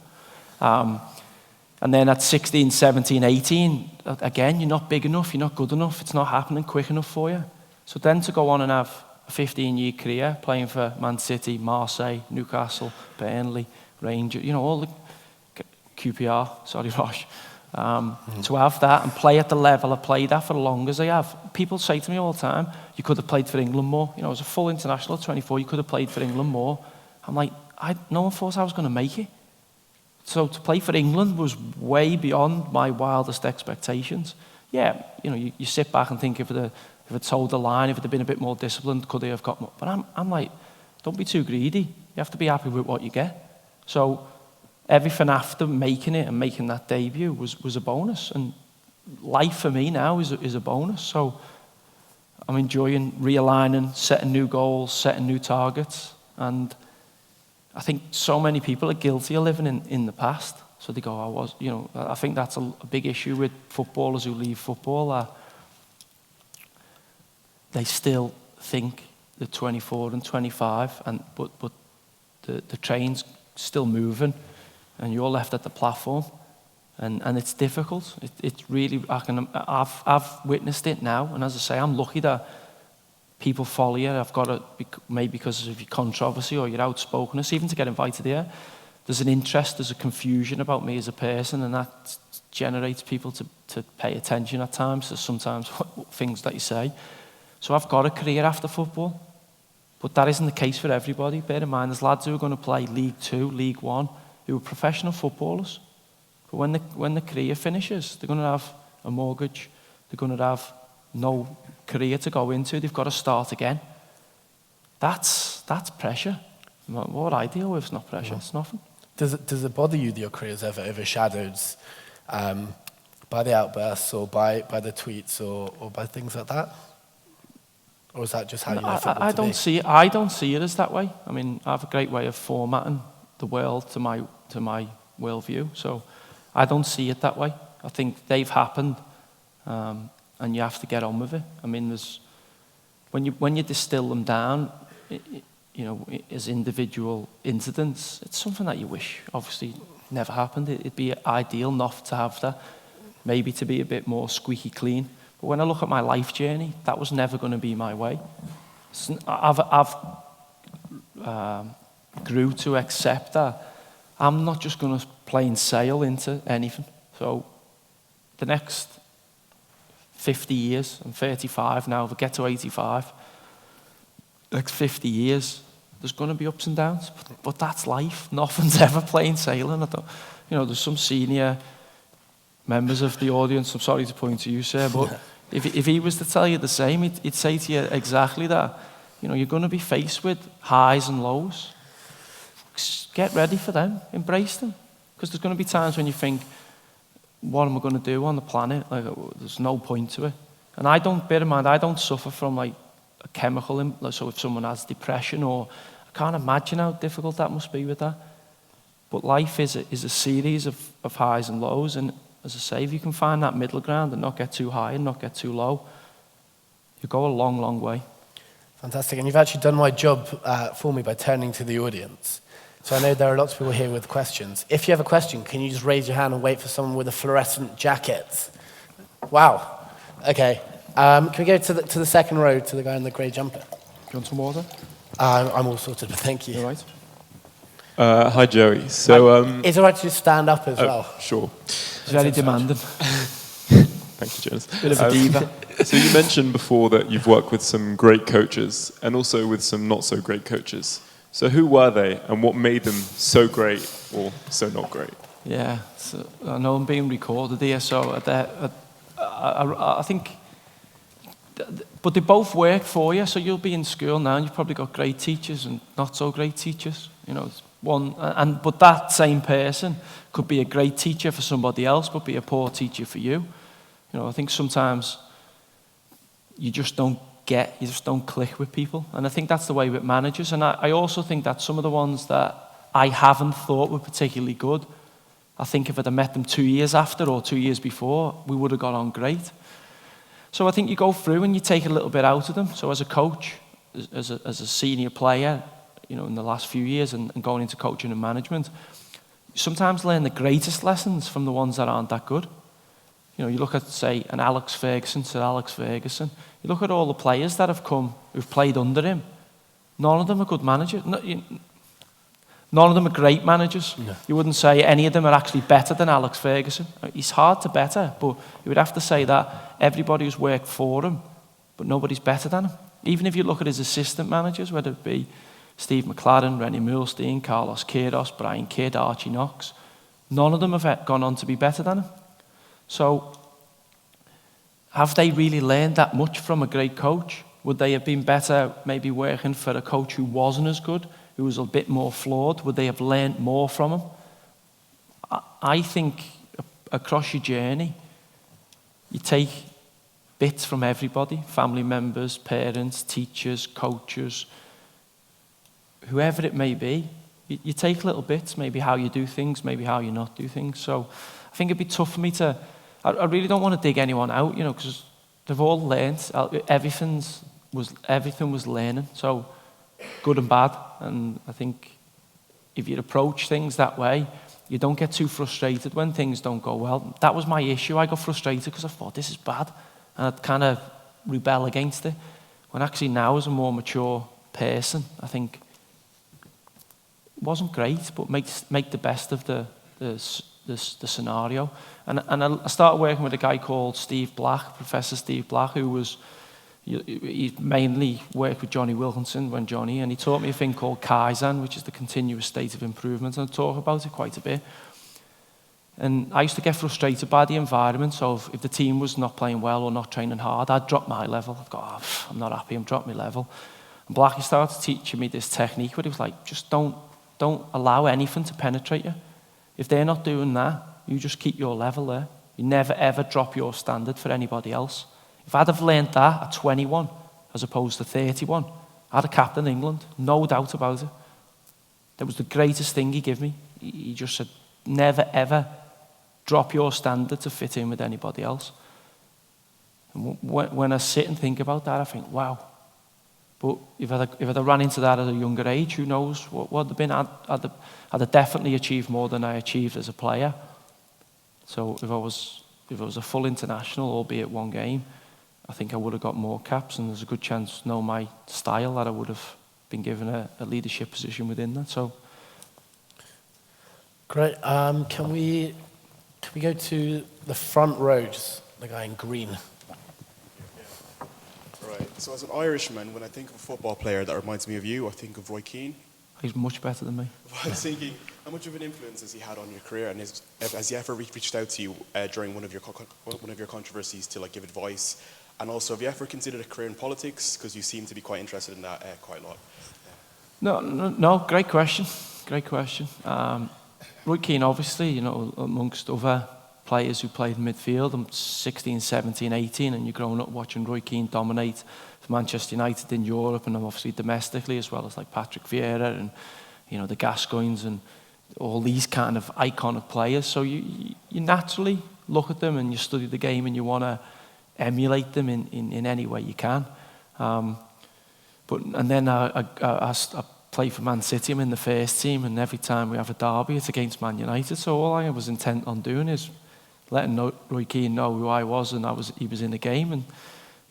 And then at 16, 17, 18, again, you're not big enough, you're not good enough, it's not happening quick enough for you. So then to go on and have a 15-year career playing for Man City, Marseille, Newcastle, Burnley, Rangers, you know, all the QPR, sorry, Rosh. To have that and play at the level I played at for as long as I have. People say to me all the time, you could have played for England more. You know, as a full international at 24, you could have played for England more. I'm like, no one thought I was going to make it. So to play for England was way beyond my wildest expectations. Yeah, you know, you sit back and think if it told the line, if it had been a bit more disciplined, could they have got more? But I'm like, don't be too greedy. You have to be happy with what you get. So everything after making it and making that debut was a bonus. And life for me now is a bonus. So I'm enjoying realigning, setting new goals, setting new targets. And I think so many people are guilty of living in the past. So they go, I think that's a big issue with footballers who leave football. They still think they're 24 and 25, but the train's still moving, and you're left at the platform, and it's difficult. It's really, I've witnessed it now, and as I say, I'm lucky that people follow you. I've got maybe because of your controversy or your outspokenness, even to get invited here. There's an interest, there's a confusion about me as a person, and that generates people to pay attention at times to sometimes things that you say. So I've got a career after football, but that isn't the case for everybody. Bear in mind, there's lads who are going to play League 2, League 1, who are professional footballers. But when the career finishes, they're going to have a mortgage, they're going to have no career to go into, they've got to start again. That's pressure. What I deal with is not pressure, it's nothing. Does it bother you that your career is ever overshadowed by the outbursts or by the tweets or by things like that? Or is that just how you know football I don't see it as that way. I mean, I have a great way of formatting the world to my worldview, so I don't see it that way. I think they've happened, and you have to get on with it. I mean, when you distill them down, as individual incidents, it's something that you wish, obviously, never happened. It'd be ideal not to have that, maybe to be a bit more squeaky clean. But when I look at my life journey, that was never going to be my way. I've grew to accept that I'm not just going to plain sail into anything. So the next 50 years, I'm 35 now, if I get to 85, next 50 years, there's going to be ups and downs, but that's life. Nothing's ever plain sailing. There's some senior members of the audience, I'm sorry to point to you, sir, but if he was to tell you the same, he'd say to you exactly that. You're going to be faced with highs and lows. Get ready for them, embrace them. Because there's going to be times when you think, what am I going to do on the planet? Like, there's no point to it. And bear in mind, I don't suffer from like a chemical, so if someone has depression, or I can't imagine how difficult that must be with that. But life is a series of highs and lows, and as I say, if you can find that middle ground and not get too high and not get too low, you go a long, long way. Fantastic, and you've actually done my job for me by turning to the audience. So I know there are lots of people here with questions. If you have a question, can you just raise your hand and wait for someone with a fluorescent jacket? Wow. Okay. Can we go to the second row, to the guy in the grey jumper? Do you want some water? I'm all sorted, but thank you. All right. Hi, Joey. So, it's all right to just stand up as well. Sure. It's very demanding. Thank you, Jonas. Bit of a diva. So you mentioned before that you've worked with some great coaches and also with some not so great coaches. So who were they, and what made them so great or so not great? Yeah, so I know I'm being recorded here, so I think, but they both work for you. So you'll be in school now, and you've probably got great teachers and not so great teachers. It's one, but that same person could be a great teacher for somebody else, but be a poor teacher for you. I think sometimes you just don't click with people. And I think that's the way with managers. And I also think that some of the ones that I haven't thought were particularly good, I think if I'd have met them 2 years after or 2 years before, we would have got on great. So I think you go through and you take a little bit out of them. So as a coach, as a senior player, in the last few years and going into coaching and management, you sometimes learn the greatest lessons from the ones that aren't that good. You look at, say, an Alex Ferguson, Sir Alex Ferguson. You look at all the players that have come, who've played under him. None of them are good managers. None of them are great managers. No. You wouldn't say any of them are actually better than Alex Ferguson. He's hard to better, but you would have to say that everybody who's worked for him, but nobody's better than him. Even if you look at his assistant managers, whether it be Steve McLaren, Rennie Mulstein, Carlos Queiroz, Brian Kidd, Archie Knox, none of them have gone on to be better than him. So, have they really learned that much from a great coach? Would they have been better maybe working for a coach who wasn't as good, who was a bit more flawed? Would they have learned more from him? I think across your journey, you take bits from everybody, family members, parents, teachers, coaches, whoever it may be. You take little bits, maybe how you do things, maybe how you not do things. So I think it'd be tough for me to... I really don't want to dig anyone out, because they've all learned. Everything was learning, so good and bad. And I think if you approach things that way, you don't get too frustrated when things don't go well. That was my issue. I got frustrated because I thought, this is bad. And I'd kind of rebel against it. When actually now, as a more mature person, I think it wasn't great, but make the best of the scenario. And I started working with a guy called Steve Black, Professor Steve Black, he mainly worked with Johnny Wilkinson and he taught me a thing called Kaizen, which is the continuous state of improvement, and I talk about it quite a bit. And I used to get frustrated by the environment, so if the team was not playing well or not training hard, I'd drop my level. I'd go, I'm not happy, I'm dropping my level. And Blackie started teaching me this technique where he was like, just don't allow anything to penetrate you. If they're not doing that, you just keep your level there. You never ever drop your standard for anybody else. If I'd have learned that at 21 as opposed to 31, I'd have captained England, no doubt about it. That was the greatest thing he gave me. He just said, never ever drop your standard to fit in with anybody else. And when I sit and think about that, I think, wow. But if I'd ran into that at a younger age, who knows what would have been? I'd have definitely achieved more than I achieved as a player. So if I was a full international, albeit one game, I think I would have got more caps, and there's a good chance, knowing my style, that I would have been given a leadership position within that. So great. Can we go to the front row, just the guy in green? Right. So as an Irishman, when I think of a football player that reminds me of you, I think of Roy Keane. he's much better than me. I was thinking, how much of an influence has he had on your career, and has he ever reached out to you during one of your controversies to like give advice? And also, have you ever considered a career in politics? Because you seem to be quite interested in that quite a lot. No, great question. Great question. Roy Keane, obviously, you know, amongst other players who played in midfield, I'm 16, 17, 18, and you're growing up watching Roy Keane dominate for Manchester United in Europe, and obviously domestically, as well as like Patrick Vieira and, you know, the Gascoignes and all these kind of iconic players. So you naturally look at them and you study the game and you want to emulate them in any way you can. And then I play for Man City. I'm in the first team, and every time we have a derby, it's against Man United. So all I was intent on doing is letting Roy Keane know who I was, and he was in the game. And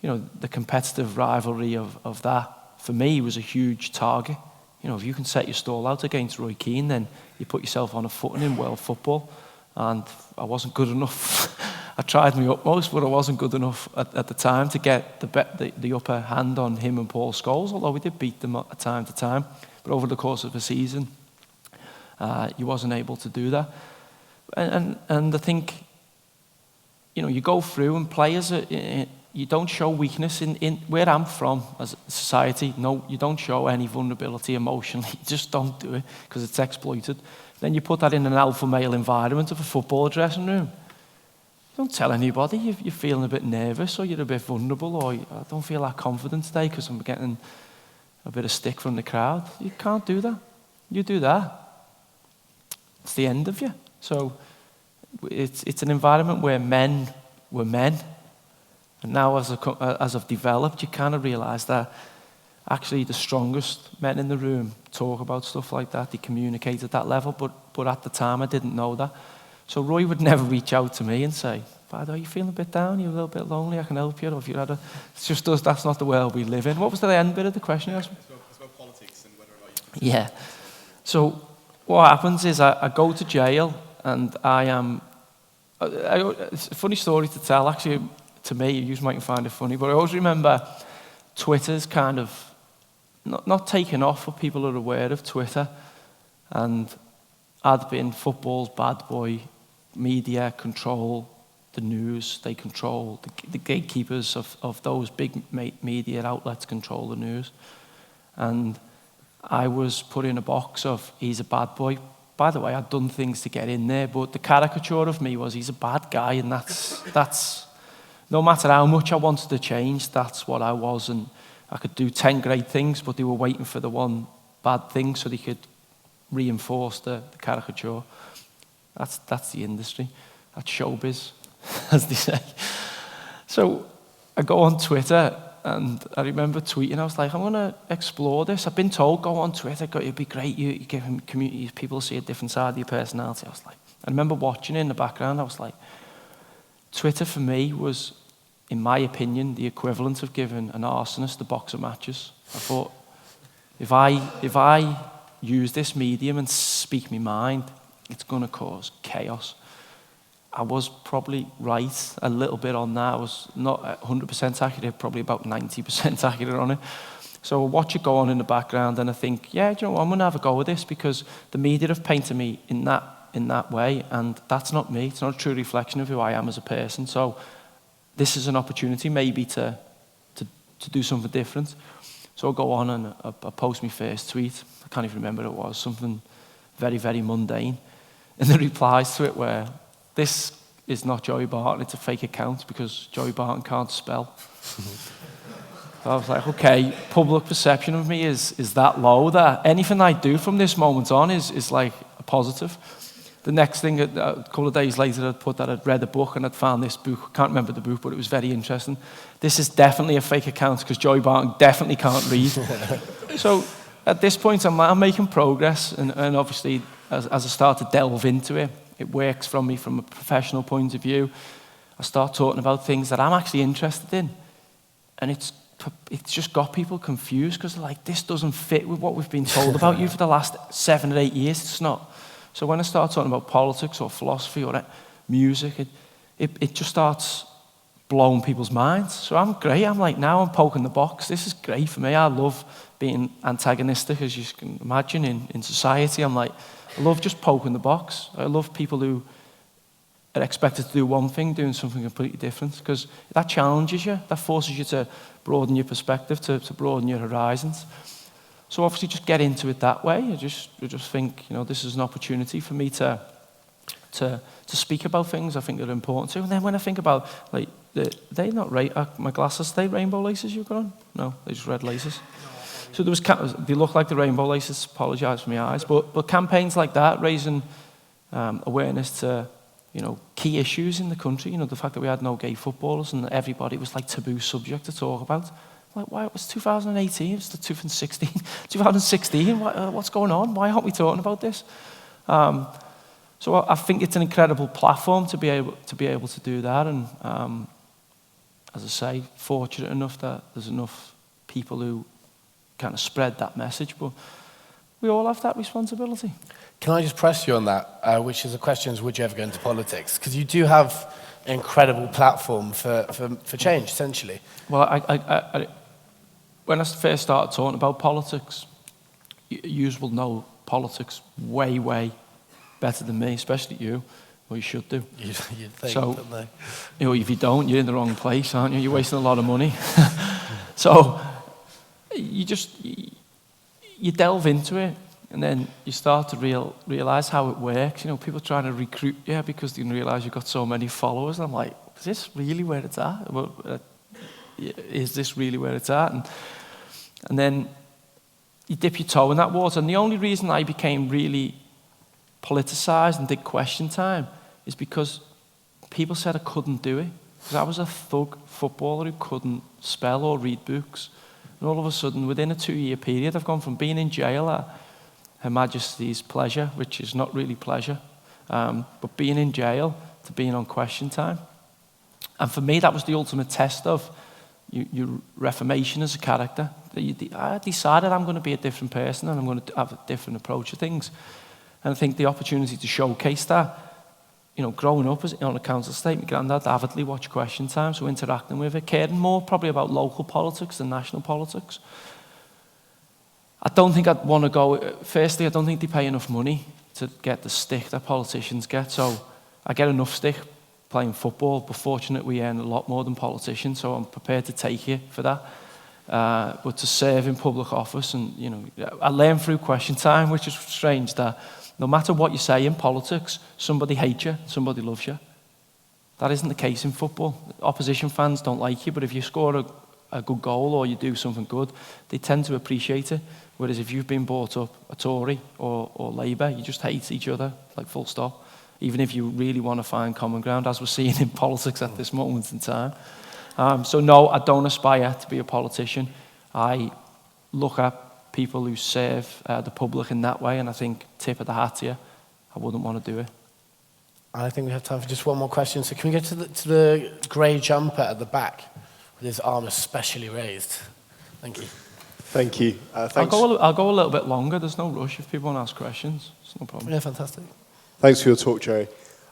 you know, the competitive rivalry of that for me was a huge target. You know, if you can set your stall out against Roy Keane, then you put yourself on a footing in world football. And I wasn't good enough. I tried my utmost, but I wasn't good enough at the time to get the upper hand on him and Paul Scholes, although we did beat them at time to time. But over the course of a season, you wasn't able to do that. And I think, you know, you go through and players, you don't show weakness in where I'm from as a society. No, you don't show any vulnerability emotionally. You just don't do it because it's exploited. Then you put that in an alpha male environment of a football dressing room. Don't tell anybody you're feeling a bit nervous or you're a bit vulnerable or I don't feel that confident today because I'm getting a bit of stick from the crowd. You can't do that. You do that, it's the end of you. So it's an environment where men were men. And now as I've developed, you kind of realise that actually the strongest men in the room talk about stuff like that. They communicate at that level, but at the time I didn't know that. So Roy would never reach out to me and say, "Bad, are you feeling a bit down? You're a little bit lonely, I can help you." Or if you had it's just us, that's not the world we live in. What was the end bit of the question you asked me? It's about politics and whether or not you... Yeah. So what happens is I go to jail and I am... it's a funny story to tell, actually, to me. You might find it funny, but I always remember Twitter's kind of not taken off, but people are aware of Twitter. And I'd been football's bad boy. Media control the news. They control the gatekeepers of those big media outlets control the news. And I was put in a box of he's a bad boy. By the way, I'd done things to get in there, but the caricature of me was he's a bad guy, and that's no matter how much I wanted to change, that's what I was. And I could do 10 great things, but they were waiting for the one bad thing so they could reinforce the caricature. That's the industry. That's showbiz, as they say. So I go on Twitter, and I remember tweeting. I was like, I'm going to explore this. I've been told, go on Twitter, it'd be great. You give him community, people see a different side of your personality. I remember watching it in the background. I was like, Twitter for me was, in my opinion, the equivalent of giving an arsonist a box of matches. I thought, if I use this medium and speak my mind, it's going to cause chaos. I was probably right a little bit on that. I was not 100% accurate, probably about 90% accurate on it. So I watch it go on in the background, and I think, yeah, do you know what, I'm going to have a go with this because the media have painted me in that way, and that's not me. It's not a true reflection of who I am as a person. So this is an opportunity maybe to do something different. So I go on and I post my first tweet. I can't even remember what it was, something very, very mundane. And the replies to it were, "This is not Joey Barton, it's a fake account because Joey Barton can't spell." So I was like, okay, public perception of me is that low that anything I do from this moment on is like a positive. the next thing, a couple of days later, I'd put that I'd read a book and I'd found this book. I can't remember the book, but it was very interesting. This is definitely a fake account because Joey Barton definitely can't read. So at this point, I'm making progress, and obviously, as I start to delve into it, it works from me from a professional point of view. I start talking about things that I'm actually interested in, and it's just got people confused because they're like, this doesn't fit with what we've been told about you for the last 7 or 8 years. It's not. So when I start talking about politics or philosophy or music, it just starts blowing people's minds. So I'm great. I'm like, now I'm poking the box. This is great for me. I love being antagonistic, as you can imagine, in society. I'm like, I love just poking the box. I love people who are expected to do one thing, doing something completely different, because that challenges you. That forces you to broaden your perspective, to broaden your horizons. So obviously just get into it that way. I just think, this is an opportunity for me to speak about things I think that are important too. And then when I think about, like, they not my glasses, are they rainbow laces you've got on? No, they're just red laces. So they look like the rainbow laces, apologise for my eyes, but campaigns like that, raising awareness to, key issues in the country, the fact that we had no gay footballers and everybody was like taboo subject to talk about. Like, why it was 2018, it's the 2016, 2016, what's going on? Why aren't we talking about this? So I think it's an incredible platform to be able to do that, and as I say, fortunate enough that there's enough people who kind of spread that message, but we all have that responsibility. Can I just press you on that, which is the question, would you ever go into politics? Because you do have an incredible platform for change, essentially. Well, I when I first started talking about politics, you will know politics way, way better than me, especially you. Well, you should do. You'd think, so, don't they? If you don't, you're in the wrong place, aren't you? You're wasting a lot of money. So you delve into it, and then you start to realize how it works. People trying to recruit you because they realize you've got so many followers. And I'm like, is this really where it's at? Is this really where it's at? And then you dip your toe in that water. And the only reason I became really politicized and did question time is because people said I couldn't do it. Because I was a thug footballer who couldn't spell or read books. And all of a sudden, within a 2-year period, I've gone from being in jail at Her Majesty's pleasure, which is not really pleasure, but being in jail to being on question time. And for me, that was the ultimate test of your reformation as a character. I decided I'm going to be a different person and I'm going to have a different approach to things. And I think the opportunity to showcase that, growing up on a council estate, my granddad avidly watched Question Time, so interacting with it, caring more probably about local politics than national politics. I don't think I'd want to go. Firstly, I don't think they pay enough money to get the stick that politicians get. So I get enough stick playing football, but fortunately we earn a lot more than politicians, so I'm prepared to take it for that. But to serve in public office, and I learned through Question Time, which is strange, that no matter what you say in politics, somebody hates you, somebody loves you. That isn't the case in football. Opposition fans don't like you, but if you score a good goal or you do something good, they tend to appreciate it. Whereas if you've been brought up a Tory or Labour, you just hate each other, like full stop. Even if you really want to find common ground, as we're seeing in politics at this moment in time. So no, I don't aspire to be a politician. I look at people who serve the public in that way, and I think, tip of the hat to you, I wouldn't want to do it. I think we have time for just one more question. So can we go to the grey jumper at the back with his arm especially raised? Thank you. Thank you. Thanks. I'll go a little bit longer. There's no rush if people want to ask questions. It's no problem. Yeah, fantastic. Thanks for your talk, Joey.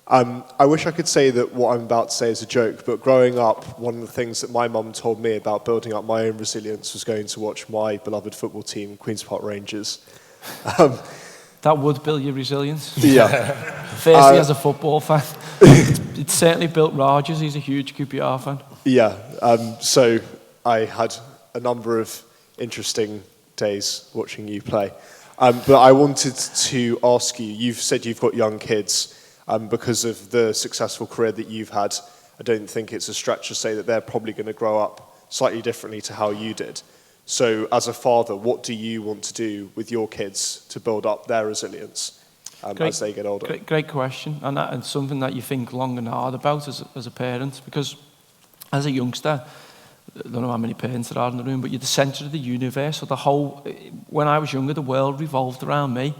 I wish I could say that what I'm about to say is a joke, but growing up, one of the things that my mum told me about building up my own resilience was going to watch my beloved football team, Queen's Park Rangers. That would build your resilience. Yeah. Firstly, as a football fan, it certainly built Rogers. He's a huge QPR fan. Yeah. So I had a number of interesting days watching you play. But I wanted to ask you, you've said you've got young kids. Because of the successful career that you've had, I don't think it's a stretch to say that they're probably going to grow up slightly differently to how you did. So as a father, what do you want to do with your kids to build up their resilience? as they get older? Great question, and something that you think long and hard about as a parent, because as a youngster, I don't know how many parents there are in the room, but you're the centre of the universe. So when I was younger, the world revolved around me,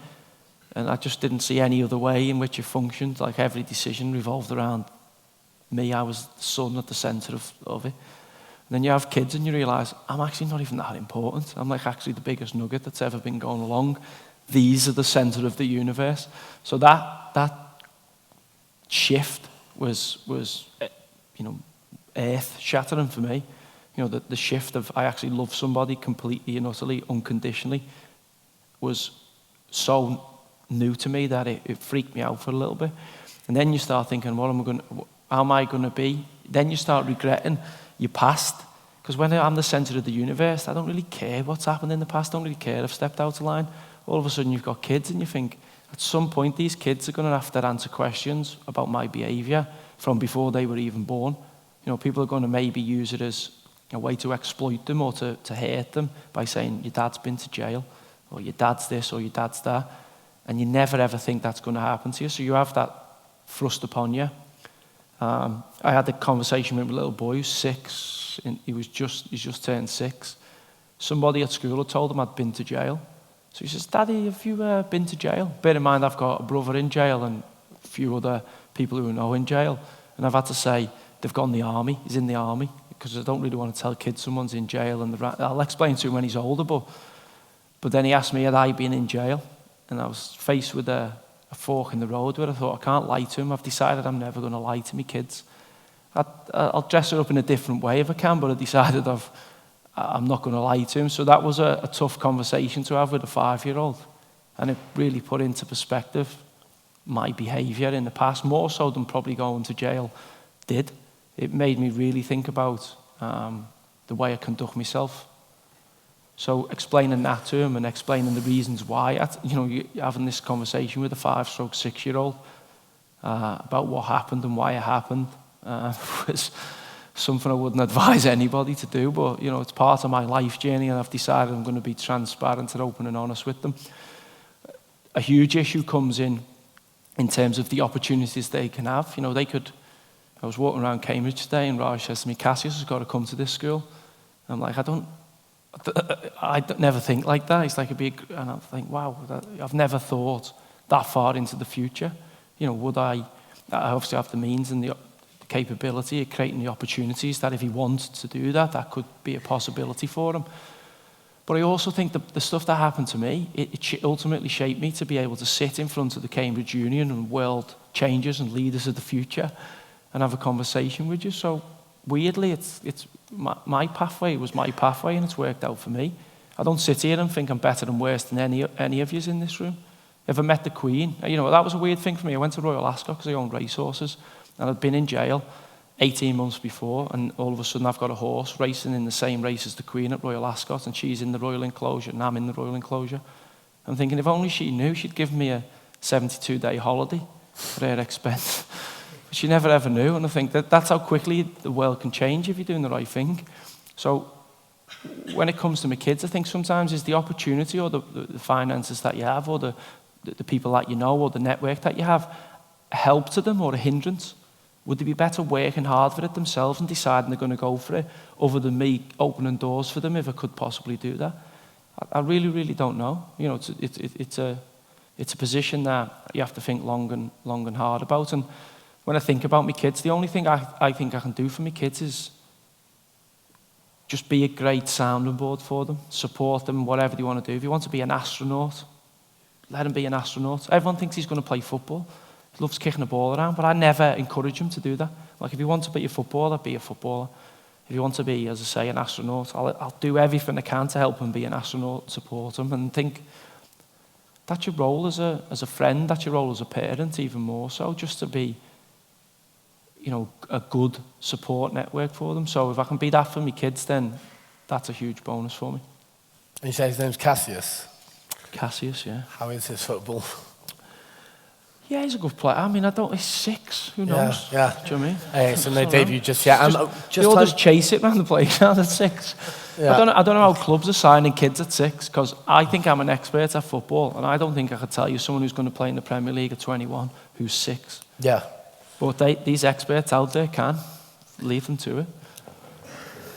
and I just didn't see any other way in which it functioned. Like every decision revolved around me. I was the sun at the centre of it. And then you have kids and you realise, I'm actually not even that important. I'm like actually the biggest nugget that's ever been going along. These are the centre of the universe. So that shift was earth-shattering for me. The shift of I actually love somebody completely and utterly, unconditionally, was so new to me that it freaked me out for a little bit. And then you start thinking, how am I going to be? Then you start regretting your past. Because when I'm the centre of the universe, I don't really care what's happened in the past. I don't really care I've stepped out of line. All of a sudden you've got kids and you think, at some point these kids are going to have to answer questions about my behaviour from before they were even born. People are going to maybe use it as a way to exploit them or to hurt them by saying your dad's been to jail or your dad's this or your dad's that. And you never ever think that's going to happen to you. So you have that thrust upon you. I had a conversation with a little boy who's 6. He's just turned 6. Somebody at school had told him I'd been to jail. So he says, Daddy, have you been to jail? Bear in mind, I've got a brother in jail and a few other people who I know in jail. And I've had to say, they've gone in the army. He's in the army. Because I don't really want to tell kids someone's in jail. And I'll explain to him when he's older. But then he asked me, had I been in jail? And I was faced with a fork in the road where I thought, I can't lie to him. I've decided I'm never going to lie to my kids. I'll dress it up in a different way if I can, but I decided I'm not going to lie to him. So that was a tough conversation to have with a 5-year-old. And it really put into perspective my behaviour in the past, more so than probably going to jail did. It made me really think about the way I conduct myself. So explaining that to him and explaining the reasons why, you're having this conversation with a 5-6-year-old about what happened and why it happened was something I wouldn't advise anybody to do, but it's part of my life journey and I've decided I'm going to be transparent and open and honest with them. A huge issue comes in terms of the opportunities they can have. I was walking around Cambridge today and Raj says to me, Cassius has got to come to this school. And I'm like, I never think like that. It's like and I think, wow, I've never thought that far into the future. Would I obviously have the means and the capability of creating the opportunities that if he wanted to do that could be a possibility for him. But I also think the stuff that happened to me, it ultimately shaped me to be able to sit in front of the Cambridge Union and world changers and leaders of the future and have a conversation with you. So weirdly, it's my pathway was my pathway and it's worked out for me. I don't sit here and think I'm better and worse than any of you in this room. If I met the Queen, that was a weird thing for me. I went to Royal Ascot because I owned racehorses and I'd been in jail 18 months before and all of a sudden I've got a horse racing in the same race as the Queen at Royal Ascot and she's in the Royal Enclosure and I'm in the Royal Enclosure. I'm thinking if only she knew, she'd give me a 72-day holiday at her expense. But she never ever knew, and I think that's how quickly the world can change if you're doing the right thing. So when it comes to my kids, I think sometimes it's the opportunity or the finances that you have or the people that you know or the network that you have a help to them or a hindrance. Would they be better working hard for it themselves and deciding they're going to go for it other than me opening doors for them if I could possibly do that? I really, really don't know. It's a position that you have to think long and hard about. And when I think about my kids, the only thing I think I can do for my kids is just be a great sounding board for them, support them, whatever they want to do. If you want to be an astronaut, let him be an astronaut. Everyone thinks he's going to play football. He loves kicking the ball around, but I never encourage him to do that. Like if you want to be a footballer, be a footballer. If you want to be, as I say, an astronaut, I'll do everything I can to help him be an astronaut, support him, and think that's your role as a friend, that's your role as a parent, even more so, just to be a good support network for them. So if I can be that for my kids, then that's a huge bonus for me. And you say his name's Cassius? Cassius, yeah. How is his football? Yeah, he's a good player. I mean, he's 6. Who knows? Yeah. Do you know what I mean? Hey, so no I don't debut know. just yet. They all just chase it around the playground at 6. Yeah. I don't know how clubs are signing kids at 6, because I think I'm an expert at football, and I don't think I could tell you someone who's going to play in the Premier League at 21 who's 6. Yeah. But these experts out there can leave them to it.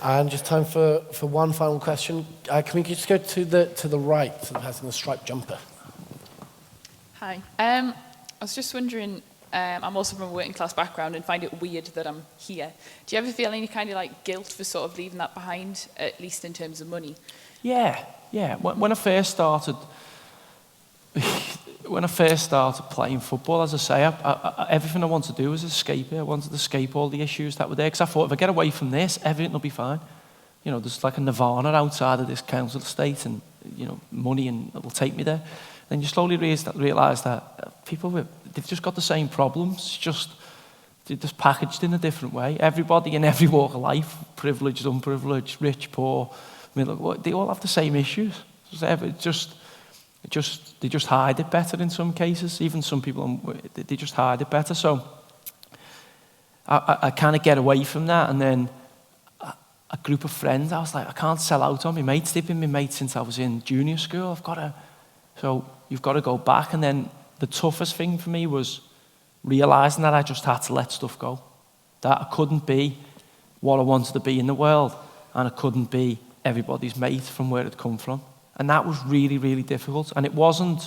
And just time for one final question. Can we just go to the right, to the person in the striped jumper? Hi. I was just wondering, I'm also from a working class background and find it weird that I'm here. Do you ever feel any kind of like guilt for sort of leaving that behind, at least in terms of money? Yeah. When I first started playing football, as I say, everything I wanted to do was escape it. I wanted to escape all the issues that were there, because I thought if I get away from this, everything will be fine. You know, there's like a nirvana outside of this council estate, and you know, money, and it will take me there. Then you slowly realise that they've just got the same problems, they're just packaged in a different way. Everybody in every walk of life, privileged, unprivileged, rich, poor, middle, they all have the same issues. They just hide it better in some cases. Even some people, they just hide it better. So I kind of get away from that, and then a group of friends, I was like, I can't sell out on my mates. They've been my mates since I was in junior school. So you've got to go back. And then the toughest thing for me was realising that I just had to let stuff go. That I couldn't be what I wanted to be in the world, and I couldn't be everybody's mate from where it come from. And that was really, really difficult. And it wasn't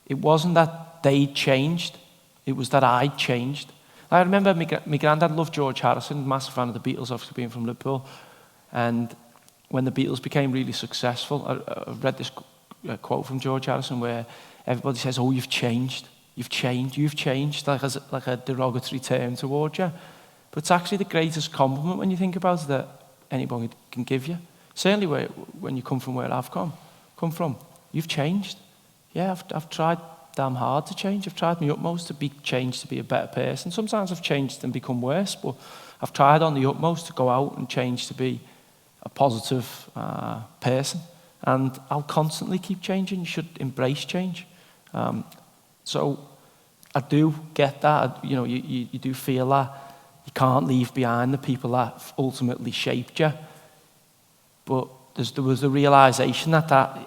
that they changed, it was that I changed. I remember my granddad loved George Harrison, massive fan of the Beatles, obviously being from Liverpool. And when the Beatles became really successful, I read this quote from George Harrison where everybody says, "Oh, you've changed, like a derogatory term towards you." But it's actually the greatest compliment when you think about it that anybody can give you. Certainly when you come from where I've come from. You've changed. Yeah, I've tried damn hard to change. I've tried my utmost to be changed, to be a better person. Sometimes I've changed and become worse, but I've tried on the utmost to go out and change to be a positive person. And I'll constantly keep changing. You should embrace change. So I do get that. You know, you do feel that you can't leave behind the people that ultimately shaped you. But there was a realisation that I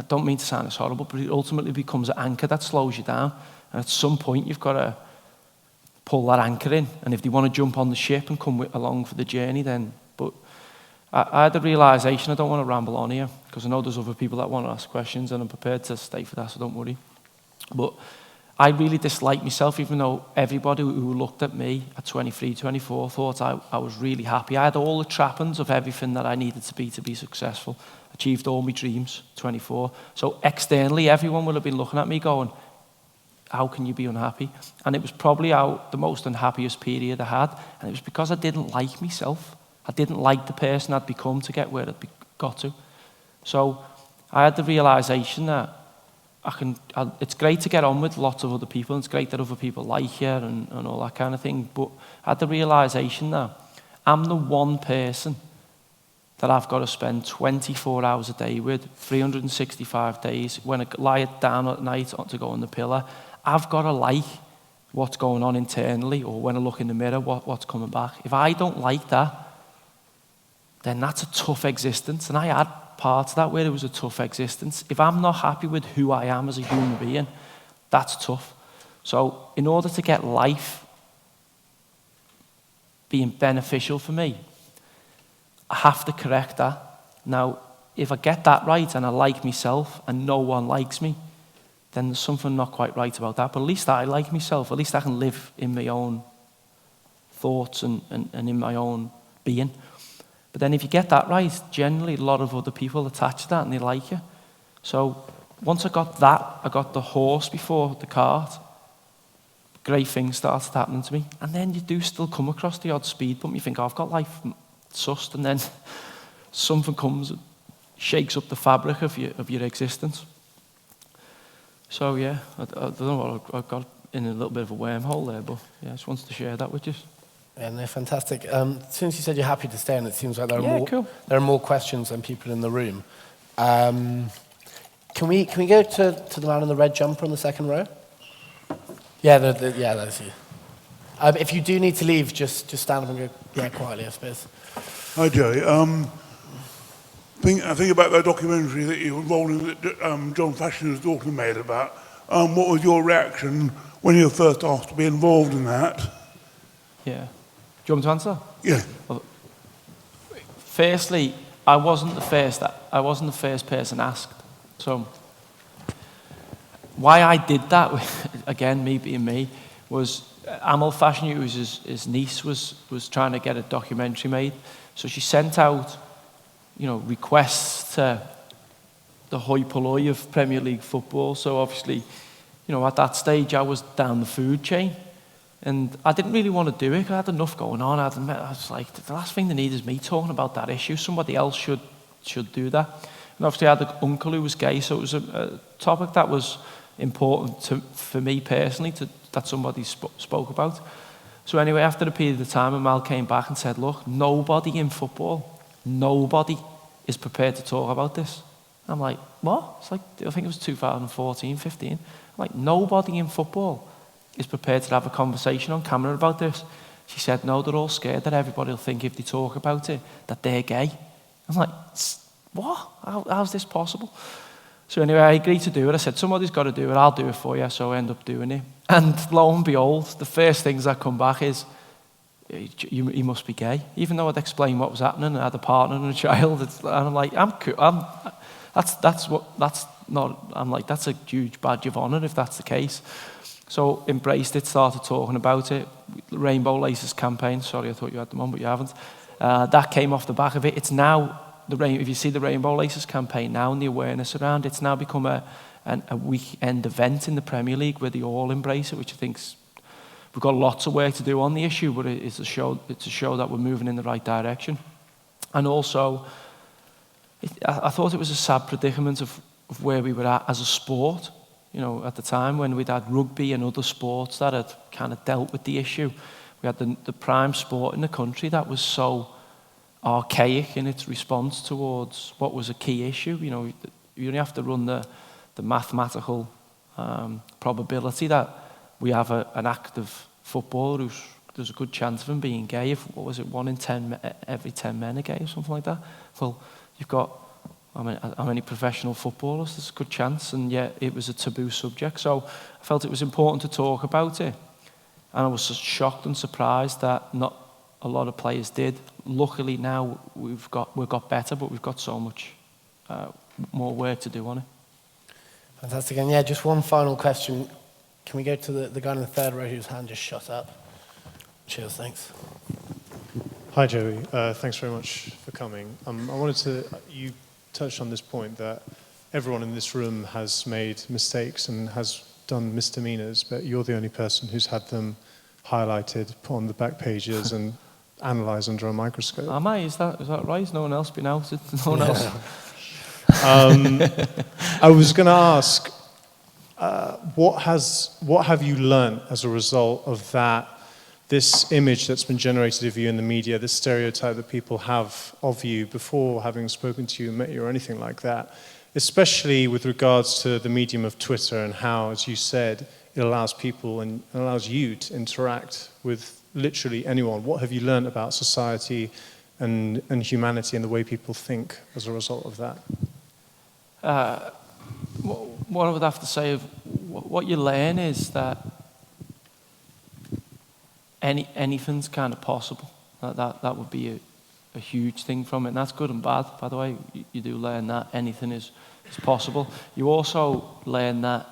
don't mean to sound as horrible, but it ultimately becomes an anchor that slows you down. And at some point, you've got to pull that anchor in. And if they want to jump on the ship and come along for the journey, then... But I had the realisation, I don't want to ramble on here, because I know there's other people that want to ask questions, and I'm prepared to stay for that, so don't worry. But I really disliked myself, even though everybody who looked at me at 23, 24 thought I was really happy. I had all the trappings of everything that I needed to be successful. Achieved all my dreams, 24. So externally, everyone would have been looking at me going, how can you be unhappy? And it was probably the most unhappiest period I had. And it was because I didn't like myself. I didn't like the person I'd become to get where I'd got to. So I had the realisation that it's great to get on with lots of other people, and it's great that other people like you and all that kind of thing, but I had the realisation that I'm the one person that I've got to spend 24 hours a day with, 365 days. When I lie down at night to go on the pillow, I've got to like what's going on internally, or when I look in the mirror, what's coming back. If I don't like that, then that's a tough existence. And I had parts of that where it was a tough existence. If I'm not happy with who I am as a human being, that's tough. So in order to get life being beneficial for me, I have to correct that. Now, if I get that right and I like myself and no one likes me, then there's something not quite right about that. But at least I like myself. At least I can live in my own thoughts and in my own being. But then if you get that right, generally a lot of other people attach to that and they like you. So once I got that, I got the horse before the cart, great things started happening to me. And then you do still come across the odd speed bump. You think, I've got life sussed, and then something comes and shakes up the fabric of your existence. So yeah, I don't know what I got in a little bit of a wormhole there, but yeah, I just wanted to share that with you. Yeah, no, fantastic. Since you said you're happy to stay, and it seems like there are more questions than people in the room. Can we go to the man in the red jumper on the second row? Yeah, that's you. If you do need to leave, just stand up and go, quietly, I suppose. Hi, Joey. I think about the documentary that you were involved in that John Fashioner's daughter made about. What was your reaction when you were first asked to be involved in that? Yeah. Do you want me to answer? Yeah. Well, firstly, I wasn't the first person asked. So why I did that, again, me being me, was Amal Fashioner, who's his niece, was trying to get a documentary made. So she sent out, requests to the hoi polloi of Premier League football. So obviously, at that stage, I was down the food chain. And I didn't really want to do it because I had enough going on. I was like, the last thing they need is me talking about that issue. Somebody else should do that. And obviously I had an uncle who was gay, so it was a topic that was important for me personally that somebody spoke about. So anyway, after a period of time, Amal came back and said, look, nobody in football, nobody is prepared to talk about this. I'm like, what? It's like, I think it was 2014, 15. I'm like, nobody in football is prepared to have a conversation on camera about this. She said, no, they're all scared that everybody will think if they talk about it, that they're gay. I'm like, what? How's this possible? So anyway, I agreed to do it. I said, somebody's got to do it, I'll do it for you. So I end up doing it. And lo and behold, the first things that come back is, he must be gay. Even though I'd explained what was happening and I had a partner and a child. And I'm like, I'm cool. That's a huge badge of honour if that's the case. So embraced it, started talking about it. Rainbow Laces campaign. Sorry, I thought you had them on, but you haven't. That came off the back of it. It's now, if you see the Rainbow Laces campaign now and the awareness around it, it's now become a weekend event in the Premier League where they all embrace it, which I think's, we've got lots of work to do on the issue, but it's a show that we're moving in the right direction. And also, I thought it was a sad predicament of where we were at as a sport. At the time when we'd had rugby and other sports that had kind of dealt with the issue. We had the prime sport in the country that was so archaic in its response towards what was a key issue. You only have to run the mathematical probability that we have an active footballer there's a good chance of him being gay. If, 1 in 10, every 10 men are gay or something like that? Well, you've got how many professional footballers? There's a good chance, and yet it was a taboo subject. So I felt it was important to talk about it. And I was just shocked and surprised that not a lot of players did. Luckily now we've got better, but we've got so much more work to do on it. Fantastic. And just one final question. Can we go to the guy in the third row whose hand just shut up? Cheers, thanks. Hi, Joey. Thanks very much for coming. You touched on this point that everyone in this room has made mistakes and has done misdemeanors, but you're the only person who's had them highlighted, put on the back pages, and analysed under a microscope. Am I? Is that right? Has no one else been out? No one else? I was going to ask, what have you learnt as a result of that? This image that's been generated of you in the media, this stereotype that people have of you before having spoken to you, met you, or anything like that, especially with regards to the medium of Twitter and how, as you said, it allows people and allows you to interact with literally anyone. What have you learned about society and humanity and the way people think as a result of that? What I would have to say of what you learn is that anything's kind of possible. That would be a huge thing from it. And that's good and bad, by the way. You do learn that anything is possible. You also learn that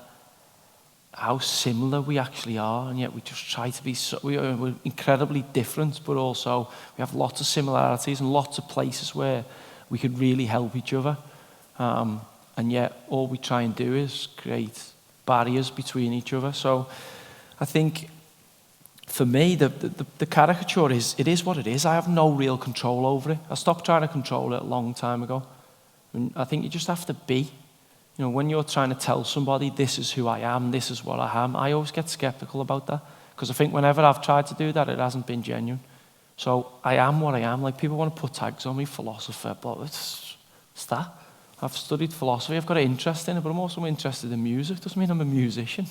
how similar we actually are, and yet we just try to be we're incredibly different, but also we have lots of similarities and lots of places where we could really help each other. And yet all we try and do is create barriers between each other. So I think for me, the caricature is what it is. I have no real control over it. I stopped trying to control it a long time ago. And I think you just have to be. When you're trying to tell somebody, this is who I am, this is what I am, I always get skeptical about that. Because I think whenever I've tried to do that, it hasn't been genuine. So I am what I am. Like, people want to put tags on me, philosopher, but it's that. I've studied philosophy, I've got an interest in it, but I'm also interested in music. Doesn't mean I'm a musician.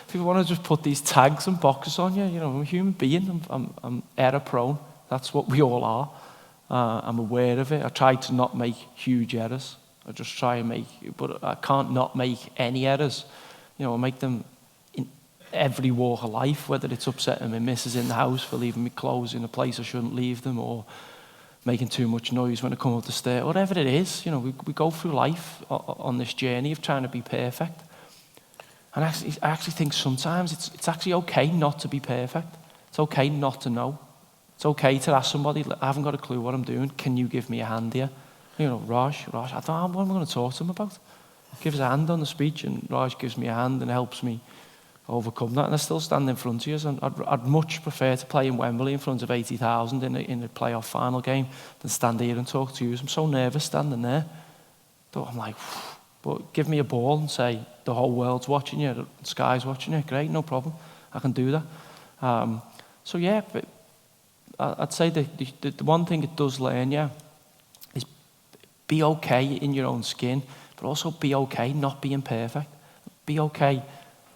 People want to just put these tags and boxes on you. You know, I'm a human being. I'm error prone. That's what we all are. I'm aware of it. I try to not make huge errors. I just try and but I can't not make any errors. You know, I make them in every walk of life, whether it's upsetting my missus in the house for leaving me clothes in a place I shouldn't leave them, or making too much noise when I come up the stair, whatever it is. You know, we go through life on this journey of trying to be perfect. And I actually think sometimes it's actually okay not to be perfect. It's okay not to know. It's okay to ask somebody, I haven't got a clue what I'm doing, can you give me a hand here? You know, Raj, I don't know, what am I going to talk to him about? Gives a hand on the speech, and Raj gives me a hand and helps me overcome that, and I still stand in front of you. And I'd much prefer to play in Wembley in front of 80,000 in a playoff final game than stand here and talk to you. I'm so nervous standing there. But I'm like, but give me a ball and say, the whole world's watching you, the sky's watching you, great, no problem, I can do that. So yeah, but I'd say the one thing it does learn you is be okay in your own skin, but also be okay not being perfect. Be okay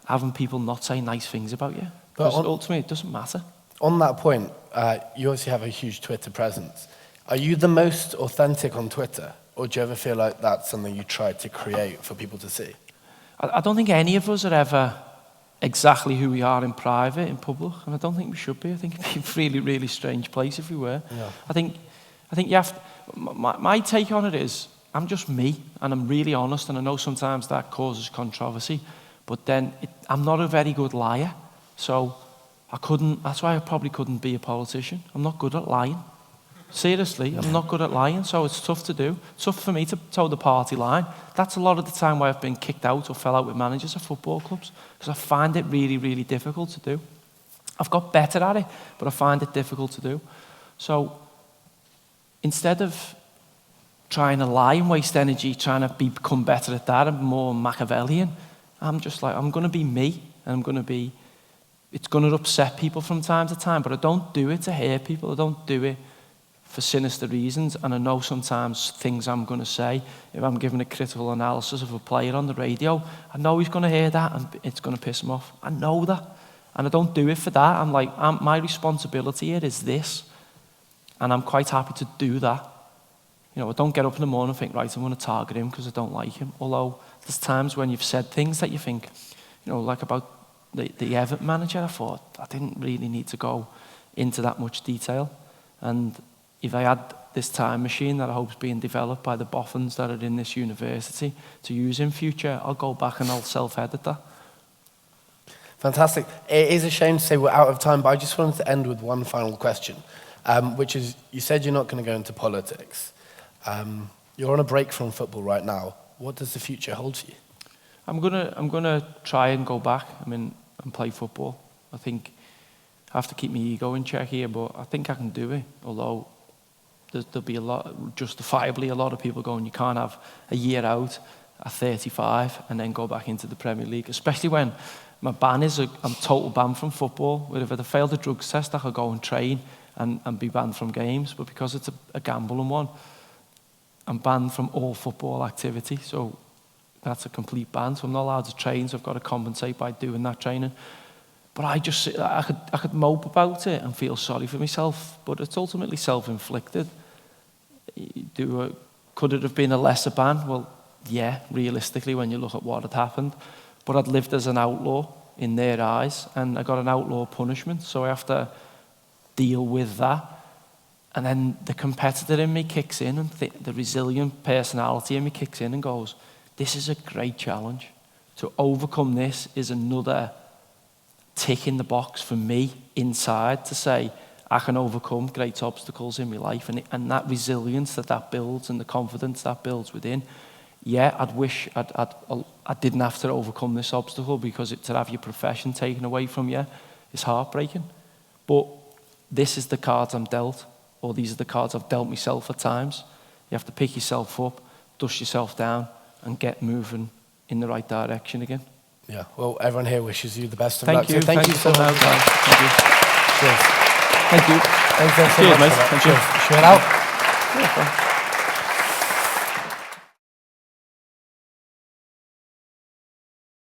having people not say nice things about you. Because ultimately, it doesn't matter. On that point, you obviously have a huge Twitter presence. Are you the most authentic on Twitter? Or do you ever feel like that's something you try to create for people to see? I don't think any of us are ever exactly who we are in private, in public, and I don't think we should be. I think it'd be a really, really strange place if we were. Yeah. I think you have to, my take on it is, I'm just me, and I'm really honest, and I know sometimes that causes controversy, but then I'm not a very good liar, so that's why I probably couldn't be a politician. I'm not good at lying. Seriously, I'm not good at lying, so it's tough to do. It's tough for me to toe the party line. That's a lot of the time why I've been kicked out or fell out with managers of football clubs, because I find it really, really difficult to do. I've got better at it, but I find it difficult to do. So instead of trying to lie and waste energy trying to become better at that and more Machiavellian, I'm just like, I'm going to be me, and it's going to upset people from time to time, but I don't do it to hurt people. I don't do it for sinister reasons, and I know sometimes things I'm going to say, if I'm giving a critical analysis of a player on the radio, I know he's going to hear that and it's going to piss him off. I know that, and I don't do it for that. I'm like, my responsibility here is this, and I'm quite happy to do that. You know, I don't get up in the morning and think, right, I'm going to target him because I don't like him. Although there's times when you've said things that you think, you know, like about the Everton manager, I thought I didn't really need to go into that much detail. And if I had this time machine that I hope is being developed by the boffins that are in this university to use in future, I'll go back and I'll self-edit that. Fantastic. It is a shame to say we're out of time, but I just wanted to end with one final question, which is, you said you're not going to go into politics. You're on a break from football right now. What does the future hold for you? I'm gonna try and go back, and play football. I think I have to keep my ego in check here, but I think I can do it, although there'll be justifiably a lot of people going, you can't have a year out at 35 and then go back into the Premier League, especially when my ban is I'm total banned from football. Where if I failed a drugs test, I could go and train and be banned from games, but because it's a gambling one, I'm banned from all football activity, so that's a complete ban, so I'm not allowed to train, so I've got to compensate by doing that training. But I could mope about it and feel sorry for myself, but it's ultimately self-inflicted. Could it have been a lesser ban? Well, yeah, realistically, when you look at what had happened. But I'd lived as an outlaw in their eyes, and I got an outlaw punishment, so I have to deal with that. And then the competitor in me kicks in, and the resilient personality in me kicks in and goes, this is a great challenge. To overcome this is another tick in the box for me inside to say, I can overcome great obstacles in my life, and that resilience that builds and the confidence that builds within. Yeah, I'd wish I didn't have to overcome this obstacle, because to have your profession taken away from you is heartbreaking. But this is the cards I'm dealt, or these are the cards I've dealt myself at times. You have to pick yourself up, dust yourself down, and get moving in the right direction again. Yeah, well, everyone here wishes you the best of luck. Thank you so much. Thank you. Cheers. Thank you. Thanks so Cheers, much mate. for that. Thank you. Cheers. Should we head out? Yeah,